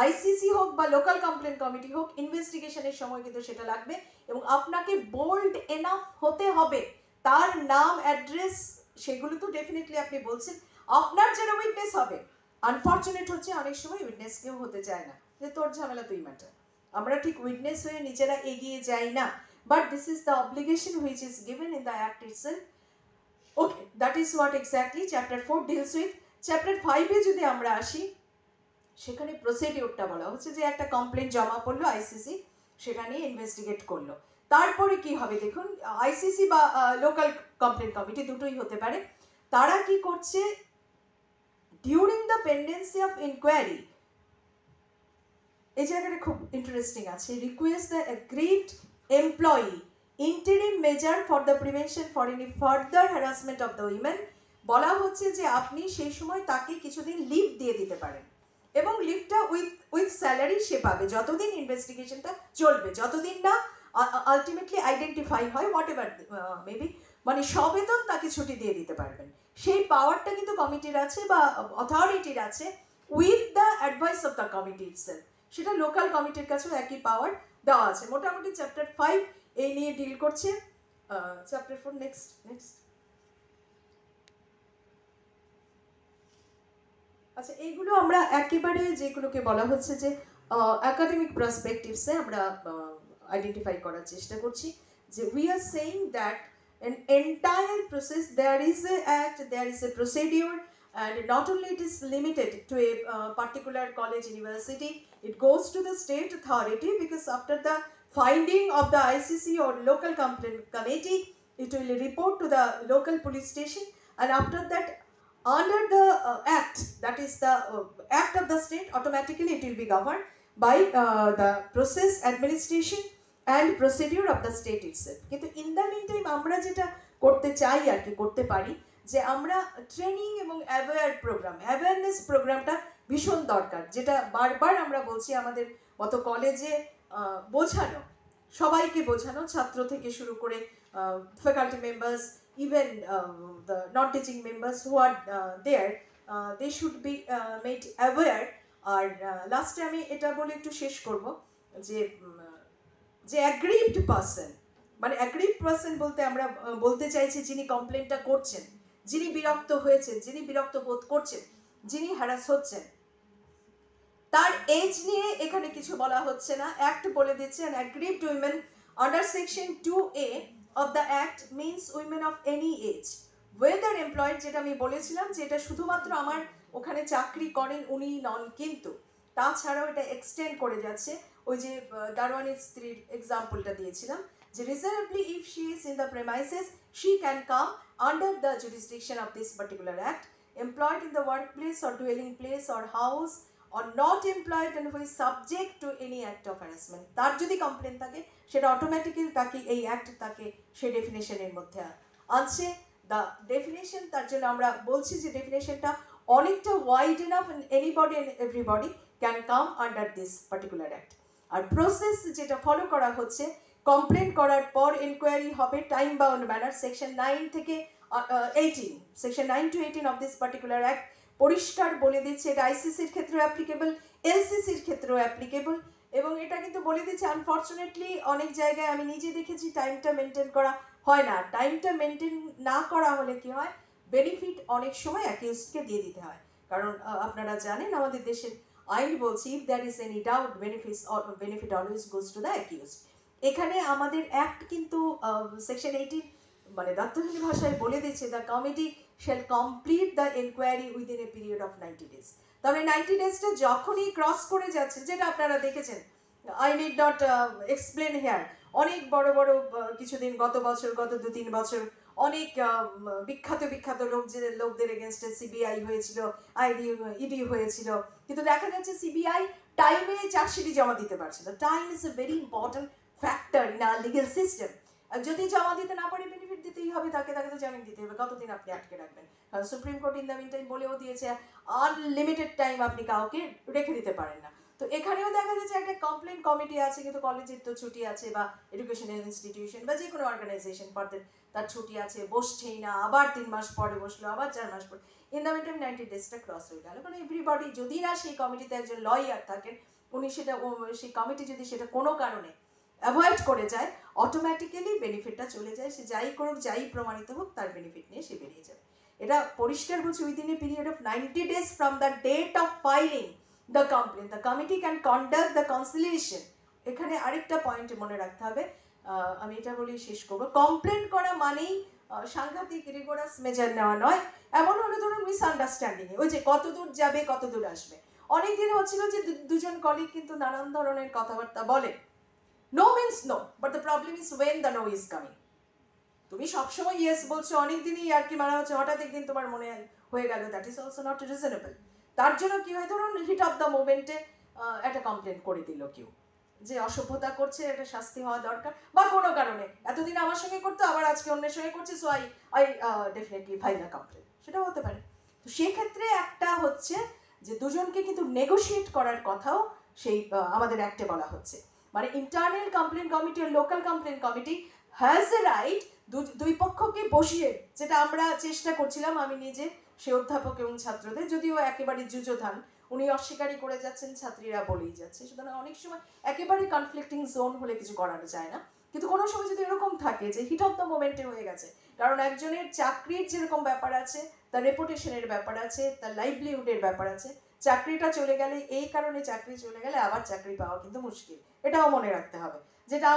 আইসিসি হোক বা লোকাল কমপ্লেন কমিটি হোক, ইনভেস্টিগেশনের সময় কিন্তু সেটা লাগবে, এবং আপনাকে বোল্ড এনাফ হতে হবে। তার নাম, অ্যাড্রেস, সেগুলো তো ডেফিনেটলি আপনি বলছেন। আপনার যেন উইটনেস হবে, আনফর্চুনেট হচ্ছে অনেক সময় উইটনেস কেউ হতে চায় না, যে তোর ঝামেলা তুই ম্যাটার। আমরা ঠিক উইটনেস হয়ে নিজেরা এগিয়ে যাই না, but this is the obligation which is given in the act itself. Okay, that is what exactly chapter 4 deals with. Chapter 5-এ যদি আমরা আসি, সেখানে প্রসিডিওরটা বলা হচ্ছে যে একটা কমপ্লেন জমা পড়লো আইসিসি, সেটা নিয়ে ইনভেস্টিগেট করলো। তারপরে কি হবে দেখুন, আইসিসি বা লোকাল কমপ্লেন কমিটি দুটোই হতে পারে। তারা কি করছে, during the pendency of inquiry, এই জায়গাটা খুব ইন্টারেস্টিং আছে, request the aggrieved employee interim measure for the prevention for any further harassment of the women. বলা হচ্ছে যে আপনি সেই সময় তাকে কিছুদিন লিভ দিয়ে দিতে পারেন, এবং লিভটা উইথ স্যালারি সে পাবে যতদিন ইনভেস্টিগেশনটা চলবে, যতদিন না আলটিমেটলি আইডেন্টিফাই হয়, হোয়াট এভার মেবি, মানে সবেতন তাকে ছুটি দিয়ে দিতে পারবেন। সেই পাওয়ারটা কিন্তু কমিটির আছে বা অথরিটির আছে, with the advice of the committee itself. সেটা লোকাল কমিটির কাছেও একই পাওয়ার দেওয়া আছে। মোটামুটি চ্যাপ্টার 5 এই নিয়ে ডিল করছে। Chapter 4 next. আচ্ছা, এইগুলো আমরা একেবারে যেগুলোকে বলা হচ্ছে যে একাডেমিক পার্সপেক্টিভসে আমরা আইডেন্টিফাই করার চেষ্টা করছি, যে we are saying that an entire process, there is a act, there is a procedure, and not only it is limited to a particular college, university, it goes to the state authority, because after the finding of the ICC or local complaint committee, it will report to the local police station, and after that under the act, that is the act of the state, automatically it will be governed by the process, administration and procedure of the state itself. কিন্তু in the meantime আমরা যেটা করতে চাই আর কি, করতে পারি, যে আমরা ট্রেনিং এবং অ্যাওয়ারনেস প্রোগ্রামটা ভীষণ দরকার, যেটা বারবার আমরা বলছি আমাদের মতো কলেজে বোঝানো, সবাইকে বোঝানো, ছাত্র থেকে শুরু করে faculty members, even the non-teaching members who are there, they should be made aware. আর লাস্টে আমি এটা বলে একটু শেষ করব যে যে অ্যাগ্রিভড পারসন, মানে অ্যাগ্রিভড পারসন বলতে আমরা বলতে চাইছি যিনি কমপ্লেনটা করছেন, যিনি বিরক্ত হয়েছেন, যিনি বিরক্ত বোধ করছেন, যিনি হ্যারাস হচ্ছেন, তার এজ নিয়ে এখানে কিছু বলা হচ্ছে না। অ্যাক্ট বলে দিচ্ছে an aggrieved women under section 2A of the act means women of any age whether employed, যেটা আমি বলেছিলাম যে এটা শুধুমাত্র আমার ওখানে চাকরি করেন উনি নন, কিন্তু তাছাড়াও এটা এক্সটেন্ড করে যাচ্ছে। ওই যে দারোয়ানের স্ত্রীর এক্সাম্পলটা দিয়েছিলাম, যে reasonably if she is in the premises she can come under the jurisdiction of this particular act, employed in the workplace or dwelling place or house or not employed and who is subject to any act of harassment, তার যদি complain থাকে সেটা automatically তাকে এই act তাকে সেই ডেফিনেশনের মধ্যে আনছে। দ্য ডেফিনেশন, তার জন্য আমরা বলছি যে ডেফিনেশনটা অনেকটা wide enough, anybody and everybody can come under this particular act. আর প্রসেস যেটা ফলো করা হচ্ছে, কমপ্লেন করার পর এনকোয়ারি হবে টাইম বাউন্ড ম্যানার, সেকশন 9 থেকে 18, section 9 to 18 of this particular act পরিষ্কার বলে দিচ্ছে এটা আইসিসির ক্ষেত্রেও অ্যাপ্লিকেবল, এলসিসির ক্ষেত্রেও অ্যাপ্লিকেবল। এবং এটা কিন্তু বলে দিচ্ছে আনফর্চুনেটলি অনেক জায়গায় আমি নিজে দেখেছি টাইমটা মেনটেন করা হয় না। টাইমটা মেনটেন না করা হলে কি হয়, বেনিফিট অনেক সময় অ্যাকিউজডকে দিয়ে দিতে হয়, কারণ আপনারা জানেন আমাদের দেশের আইন বলছি if there is any doubt benefit always goes to the accused. এখানে আমাদের অ্যাক্ট কিন্তু সেকশন 18 মানে দত্তহীন ভাষায় বলে দিচ্ছে the committee shall complete the inquiry within a period of 90 days. তবে 90 ডেজটা যখনই ক্রস করে যাচ্ছে, যেটা আপনারা দেখেছেন, I need not explain here, অনেক বড় বড় কিছুদিন গত বছর, গত 2-3 বছর অনেক বিখ্যাত লোকদের এগেনস্টে সিবিআই হয়েছিল, ইডি হয়েছিল, কিন্তু দেখা যাচ্ছে সিবিআই টাইমে চার্জশিটই জমা দিতে পারছে না। Time is a very important factor in our legal system. যদি জমা দিতে না পারে বেনিফিট দিতেই হবে, তাকে তো জামিন দিতে হবে। কতদিন আপনি আটকে রাখবেন? কারণ Supreme Court in the mean time বলেও দিয়েছে আনলিমিটেড টাইম আপনি কাউকে রেখে দিতে পারেন না। তো এখানেও দেখা যাচ্ছে একটা কমপ্লেন কমিটি আছে, কিন্তু কলেজের তো ছুটি আছে, বা এডুকেশনাল ইনস্টিটিউশন বা যে কোনো অর্গানাইজেশন তার ছুটি আছে, বসছেই না, আবার 3 মাস পরে বসলো, আবার 4 মাস পরে, ইন দ্য মিন টাইম 90 ডেজটা ক্রস হয়ে গেল। কারণ এভরিবডি, যদি না সেই কমিটিতে একজন লয়ার থাকেন, উনি সেটা, সেই কমিটি যদি সেটা কোনো কারণে অ্যাভয়েড করে যায়, অটোমেটিক্যালি বেনিফিটটা চলে যায়। সে যাই করুক, যাই প্রমাণিত হোক, তার বেনিফিট নিয়ে সে বেরিয়ে যাবে। এটা পরিষ্কার বলছে within a period of 90 days from the date of filing the complaint the committee can conduct the conciliation. এখানে আরেকটা পয়েন্ট মনে রাখতে হবে, আমি এটা বলেই শেষ করবো, কমপ্লেন করা মানেই সাংঘাতিক রিগোরাস মেজার নেওয়া নয়। এমন হলে ধরুন মিসআন্ডারস্ট্যান্ডিংয়ে ওই যে কত দূর যাবে, কত দূর আসবে, অনেক দিন হচ্ছিল যে দুজন কলিগ কিন্তু নানান ধরনের কথাবার্তা বলে। No means no, but the problem is when the no is coming. তুমি সবসময় ইয়েস বলছো, অনেক দিনই আর কি মারা হচ্ছে, হঠাৎ একদিন তোমার মনে হয়ে গেল, that is also not reasonable. তার জন্য কি হয়, ধরুন হিট অফ দ্য মোমেন্টে একটা কমপ্লেন করে দিল কেউ যে অসভ্যতা করছে, একটা শাস্তি হওয়া দরকার, বা কোনো কারণে এতদিন আমার সঙ্গে করতো, আবার আজকে অন্যের সঙ্গে করছে, so I definitely file a complain, সেটাও হতে পারে। তো সেক্ষেত্রে একটা হচ্ছে যে দুজনকে কিন্তু নেগোশিয়েট করার কথাও সেই আমাদের অ্যাক্টে বলা হচ্ছে, মানে ইন্টারনাল কমপ্লেন কমিটি আর local complaint committee has a right দুই পক্ষকে বসিয়ে, যেটা আমরা চেষ্টা করছিলাম, আমি নিজে সে অধ্যাপক এবং ছাত্রদের, যদিও একেবারে যুযোধান, উনি অস্বীকারই করে যাচ্ছেন, ছাত্রীরা বলেই যাচ্ছে। সুতরাং অনেক সময় একেবারে কনফ্লিক্টিং জোন হলে কিছু করা যায় না, কিন্তু কোনো সময় যদি এরকম থাকে যে হিট অফ দ্য মোমেন্টে হয়ে গেছে, কারণ একজনের চাকরির যেরকম ব্যাপার আছে, তার রেপুটেশনের ব্যাপার আছে, তার লাইভলিহুডের ব্যাপার আছে, চাকরিটা চলে গেলে, এই কারণে চাকরি চলে গেলে আবার চাকরি পাওয়া কিন্তু মুশকিল, এটাও মনে রাখতে হবে। যেটা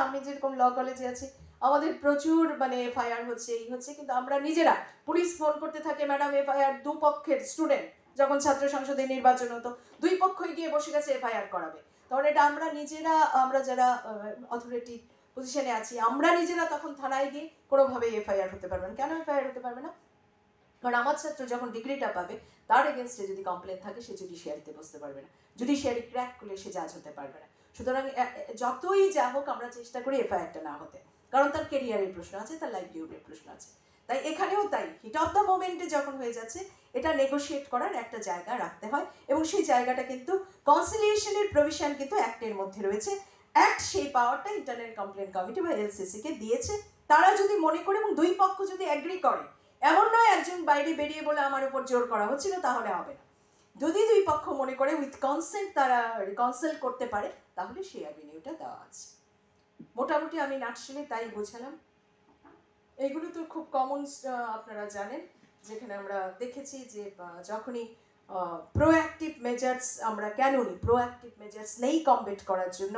আমি যেরকম ল কলেজে আছি, আমাদের প্রচুর মানে এফআইআর হচ্ছে, এই হচ্ছে, কিন্তু আমরা নিজেরা, পুলিশ ফোন করতে থাকে, ম্যাডাম এফআইআর, দুপক্ষের স্টুডেন্ট যখন ছাত্র সংসদে নির্বাচন হতো, দুই পক্ষই গিয়ে বসে গেছে এফআইআর করাবে, তখন এটা আমরা নিজেরা, আমরা যারা অথরিটি পজিশনে আছি, আমরা নিজেরা তখন থানায় গিয়ে কোনোভাবেই এফআইআর হতে পারবে না। কেন এফআইআর হতে পারবে না? কারণ আমার ছাত্র যখন ডিগ্রিটা পাবে তার এগেনস্টে যদি কমপ্লেন থাকে সে জুডিশিয়ারিতে বসতে পারবে না, জুডিশিয়ারি ক্র্যাক করলে সে জাজ হতে পারবে না। সুতরাং যতই যা হোক আমরা চেষ্টা করি এফআইআরটা না হতে, কারণ তার কেরিয়ারের প্রশ্ন আছে, তার লাইভলিহুডের প্রশ্ন আছে। তাই এখানেও তাই হিট অফ দ্য মোমেন্টে যখন হয়ে যাচ্ছে এটা নেগোশিয়েট করার একটা জায়গা রাখতে হয়, এবং সেই জায়গাটা কিন্তু কনসিলিয়েশনের প্রভিশন কিন্তু অ্যাক্টের মধ্যে রয়েছে। অ্যাক্ট সেই পাওয়ারটা ইন্টারনাল কমপ্লেন কমিটি বা এলসিসিকে দিয়েছে। তারা যদি মনে করে এবং দুই পক্ষ যদি অ্যাগ্রি করে, এমন নয় একজন বাইরে বেরিয়ে বলে আমার উপর জোর করা হচ্ছিল, তাহলে হবে না। যদি দুই পক্ষ মনে করে উইথ কনসেন্ট তারা রিকনসাইল করতে পারে, তাহলে সেই অ্যাভিনিউটা দেওয়া আছে। মোটামুটি আমি নাটশেলে তাই বোঝালাম। এইগুলো তো খুব কমন, আপনারা জানেন, যেখানে আমরা দেখেছি যে যখনই প্রোঅ্যাক্টিভ মেজার্স আমরা কেন নিই, প্রোঅ্যাক্টিভ মেজার্স নেই কমবেট করার জন্য।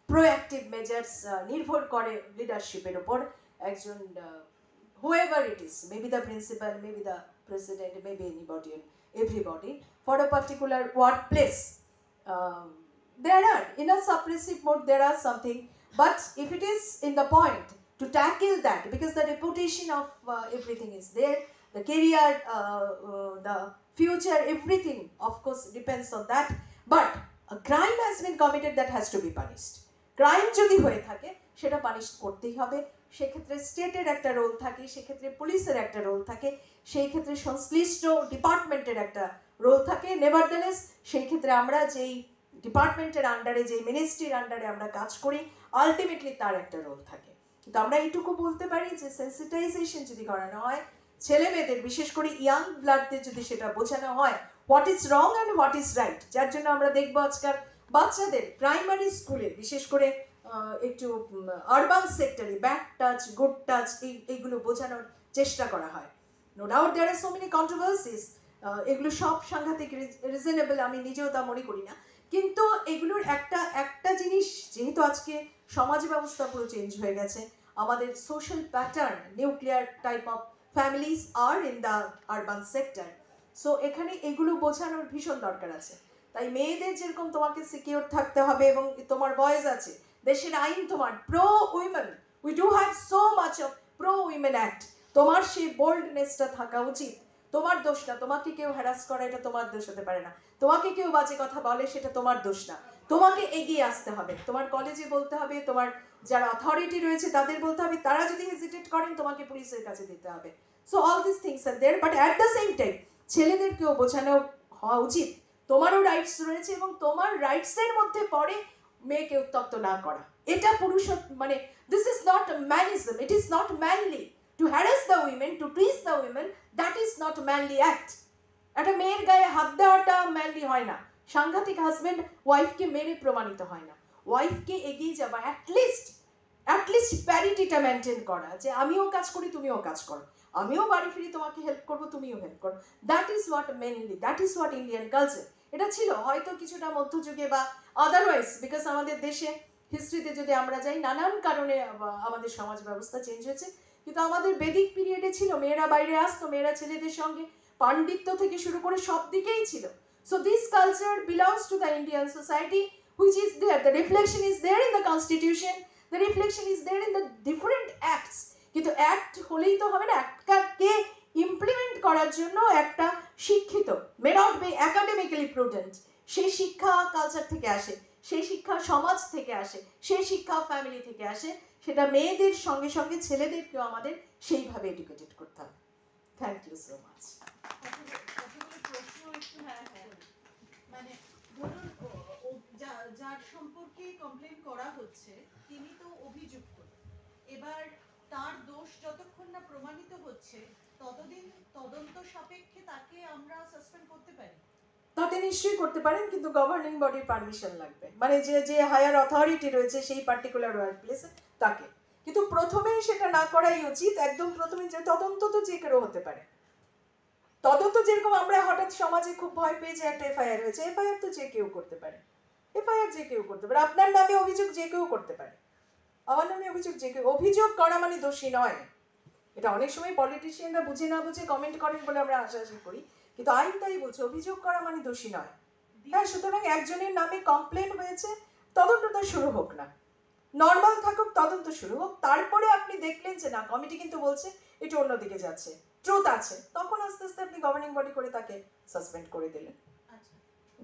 প্রোঅ্যাক্টিভ মেজার্স নির্ভর করে লিডারশিপের উপর। একজন whoever it is, maybe the principal, maybe the president, maybe anybody and everybody, for a particular workplace. There are, in a suppressive mode, there are something, but if it is in the point to tackle that, because the reputation of everything is there, the career, the future, everything, of course, depends on that. But a crime has been committed that has to be punished. Crime যদি হয়ে থাকে সেটা punish করতেই হবে। সেক্ষেত্রে স্টেটের একটা role থাকে, সেক্ষেত্রে পুলিশের একটা রোল থাকে, সেই ক্ষেত্রে সংশ্লিষ্ট ডিপার্টমেন্টের একটা রোল থাকে। নেভারদেলেস সেই ক্ষেত্রে আমরা যেই ডিপার্টমেন্টের আন্ডারে, যেই মিনিস্ট্রির আন্ডারে আমরা কাজ করি, আলটিমেটলি তার একটা রোল থাকে। কিন্তু আমরা এইটুকু বলতে পারি যে সেন্সিটাইজেশন যদি করানো হয় ছেলে মেয়েদের, বিশেষ করে ইয়াং ব্লাডদের যদি সেটা বোঝানো হয় what is wrong and what is right, যার জন্য আমরা দেখবো আজকাল বাচ্চাদের প্রাইমারি স্কুলে, বিশেষ করে একটু আরবান সেক্টরে ব্যাড টাচ, গুড টাচ, এইগুলো বোঝানোর চেষ্টা করা হয়। No doubt there are so many controversies, এগুলো সব সাংঘাতিক রিজনেবল, আমি নিজেও তা মনে করি না। কিন্তু এগুলোর একটা জিনিস, যেহেতু আজকে সমাজ ব্যবস্থা পুরো চেঞ্জ হয়ে গেছে, আমাদের social pattern, nuclear type of families আর in the urban sector, so এখানে এগুলো বোঝানোর ভীষণ দরকার আছে। তাই মেয়েদের যেরকম তোমাকে সিকিউর থাকতে হবে এবং তোমার ভয়েস আছে, দেশের আইন তোমার pro women, we do have so much of pro women act, তোমার সেই বোল্ডনেসটা থাকা উচিত। তোমার দোষ না, তোমাকে কেউ হ্যারাস করে এটা তোমার দোষ হতে পারে না, তোমাকে কেউ বাজে কথা বলে সেটা তোমার দোষ না, তোমাকে এগিয়ে আসতে হবে, তোমার কলেজে বলতে হবে, তোমার যারা অথরিটি রয়েছে তাদের বলতে হবে, তারা যদি হেজিটেট করেন তোমাকে পুলিশের কাছে দিতে হবে। So all this things are there, but at the same time ছেলেদেরকেও বোঝানো হওয়া উচিত তোমারও রাইটস রয়েছে এবং তোমার রাইটসের মধ্যে পড়ে মেয়েকে উত্তপ্ত না করা। এটা পুরুষ, মানে this is not manism, it is not manly to harass the women, to tease the women, that is not manly act. একটা মেয়ের গায়ে হাত দেওয়াটা ম্যানলি হয় না। সাংঘাতিক হাজবেন্ড ওয়াইফকে মেরে প্রমাণিত হয় না। ওয়াইফকে এগিয়ে যাবা, অ্যাটলিস্ট প্যারিটিটা মেনটেন করা, যে আমিও কাজ করি তুমিও কাজ করো, আমিও বাড়ি ফিরি তোমাকে হেল্প করবো তুমিও হেল্প করো, that is what mainly, that is what Indian culture. এটা ছিল হয়তো কিছুটা মধ্যযুগে বা আদারওয়াইজ, বিকজ আমাদের দেশে হিস্ট্রিতে যদি আমরা যাই নানান কারণে আমাদের সমাজ ব্যবস্থা চেঞ্জ হয়েছে, কিন্তু আমাদের বেদিক পিরিয়ডে ছিল মেয়েরা বাইরে আসতো, মেয়েরা ছেলেদের সঙ্গে পাণ্ডিত্য থেকে শুরু করে সব দিকেই ছিল। So this culture belongs to the Indian society, which is there. The reflection is there in the constitution. The reflection is there in the different acts. কিন্তু অ্যাক্ট হলেই তো হবে না, অ্যাক্টকে ইমপ্লিমেন্ট করার জন্য একটা শিক্ষিত, may not be academically prudent, সেই শিক্ষা কালচার থেকে আসে, সেই শিক্ষা সমাজ থেকে আসে, সেই শিক্ষা ফ্যামিলি থেকে আসে। সেটা মেয়েদের সঙ্গে সঙ্গে ছেলেদেরকেও আমাদের সেইভাবে এডুকেটেড করতে হবে। Thank you so much. মানে ধরুন যার সম্পর্কে কমপ্লেন করা হচ্ছে তিনি তো অভিযুক্ত, এবার তার দোষ যতক্ষণ না প্রমাণিত হচ্ছে ততদিন তদন্ত সাপেক্ষে তাকে আমরা সাসপেন্ড করতে পারি। তাতে নিশ্চয়ই করতে পারেন, কিন্তু গভর্নিং বডির পারমিশন লাগবে, মানে যে হায়ার অথরিটি রয়েছে সেই পার্টিকুলার ওয়ার্ক প্লেসে তাকে। কিন্তু প্রথমেই সেটা না করাই উচিত। একদম প্রথমে যে তদন্ত তো যে কেউ হতে পারে, তদন্ত যেরকম আমরা হঠাৎ সমাজে খুব ভয় পেয়ে যে একটা এফআইআর হয়েছে, এফআইআর তো যে কেউ করতে পারে, এফআইআর যে কেউ করতে পারে, আপনার নামে অভিযোগ যে কেউ করতে পারে, আমার নামে অভিযোগ যে কেউ, অভিযোগ করা মানে দোষী নয়। এটা অনেক সময় পলিটিশিয়ানরা বুঝে না বুঝে কমেন্ট করেন বলে আমরা আশাআশি করি, কিন্তু আইন তাই বলছে অভিযোগ করা মানে দোষী নয়। হ্যাঁ, সুতরাং একজনের নামে কমপ্লেন হয়েছে, তদন্তটা শুরু হোক না, নর্মাল থাকুক, তদন্ত শুরু হোক, তারপরে আপনি দেখলেন যে না কমিটি কিন্তু বলছে এটা অন্যদিকে যাচ্ছে, ট্রুথ আছে, তখন আস্তে আস্তে আপনি গভর্নিং বডি করে তাকে সাসপেন্ড করে দিলেন। আচ্ছা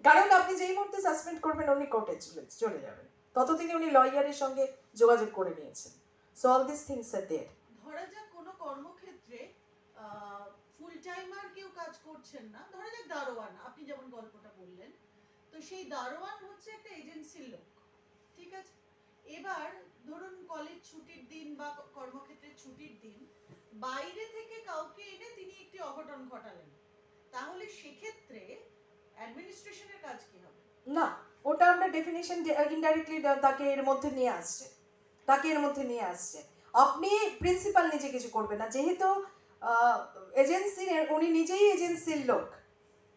কারণ আপনি যেই মুহূর্তে সাসপেন্ড করবেন উনি কোর্টে চলে যাবেন, ততদিনে উনি লয়ারের সঙ্গে যোগাযোগ করে নিয়েছেন। So all this things are দেয়ার। ধরা যাক কোনো কর্মক্ষেত্রে ফুল টাইমার কেউ কাজ করছেন না, ধরা যাক দারোয়ান, আপনি যেমন গল্পটা বললেন, তো সেই দারোয়ান হচ্ছে একটা এজেন্সির লোক, ঠিক আছে? এবার ধরুন কলেজ ছুটির দিন বা কর্মক্ষেত্রের ছুটির দিন বাইরে থেকে কাউকে এনে তিনি একটি অঘটন ঘটালেন, তাহলে সেক্ষেত্রে অ্যাডমিনিস্ট্রেশনের কাজ কি হবে? না, ওটা আমরা ডেফিনেশন ইনডাইরেক্টলি তাকে এর মধ্যে নিয়ে আসছে, আপনি প্রিন্সিপাল নিজে কিছু করবে না, যেহেতু এজেন্সির উনি নিজেই এজেন্সির লোক,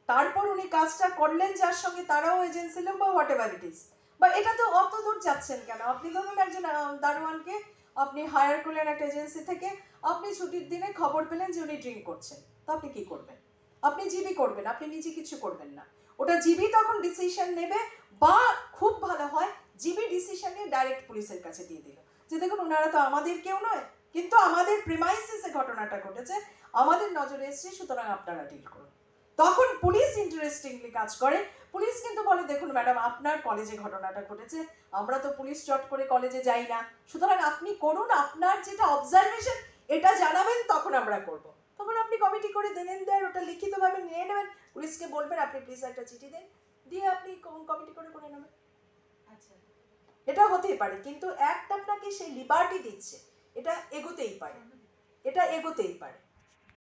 তারপর উনি কাজটা করলেন যার সঙ্গে তারাও এজেন্সির লোক বা হোয়াট এভার ইট ইজ। বা এটা তো অত দূর যাচ্ছেন কেন? আপনি ধরুন একজন দারোয়ানকে আপনি হায়ার করলেন একটা এজেন্সি থেকে, আপনি ছুটির দিনে খবর পেলেন যে উনি ড্রিঙ্ক করছেন, তো আপনি কি করবেন? আপনি জিবি করবেন, আপনি নিজে কিছু করবেন না। ওটা জিবি তখন ডিসিশন নেবে, বা খুব ভালো হয় জিবি ডিসিশন নিয়ে ডাইরেক্ট পুলিশের কাছে দিয়ে দিল যে দেখুন ওনারা তো আমাদের কেউ নয়, কিন্তু আমাদের প্রিমাইসিসে ঘটনাটা ঘটেছে, আমাদের নজরে এসেছে, সুতরাং আপনারা ডিল করুন। তখন পুলিশ ইন্টারেস্টিংলি কাজ করে। পুলিশ কিন্তু বলে দেখুন ম্যাডাম আপনার কলেজে ঘটনাটা ঘটেছে, আমরা তো পুলিশ চট করে কলেজে যাই না, সুতরাং আপনি করুন, আপনার যেটা অবজারভেশন এটা জানাবেন, তখন আমরা করব। তখন আপনি কমিটি করে দেন দেন, ওটা লিখিতভাবে নিয়ে নেবেন, পুলিশকে বলবেন আপনি প্লিজ একটা চিঠি দেন, দিয়ে আপনি কমিটি করে নেবেন। আচ্ছা এটা হতেই পারে, কিন্তু অ্যাক্ট আপনাকে সেই লিবার্টি দিচ্ছে, এটা এগোতেই পারে।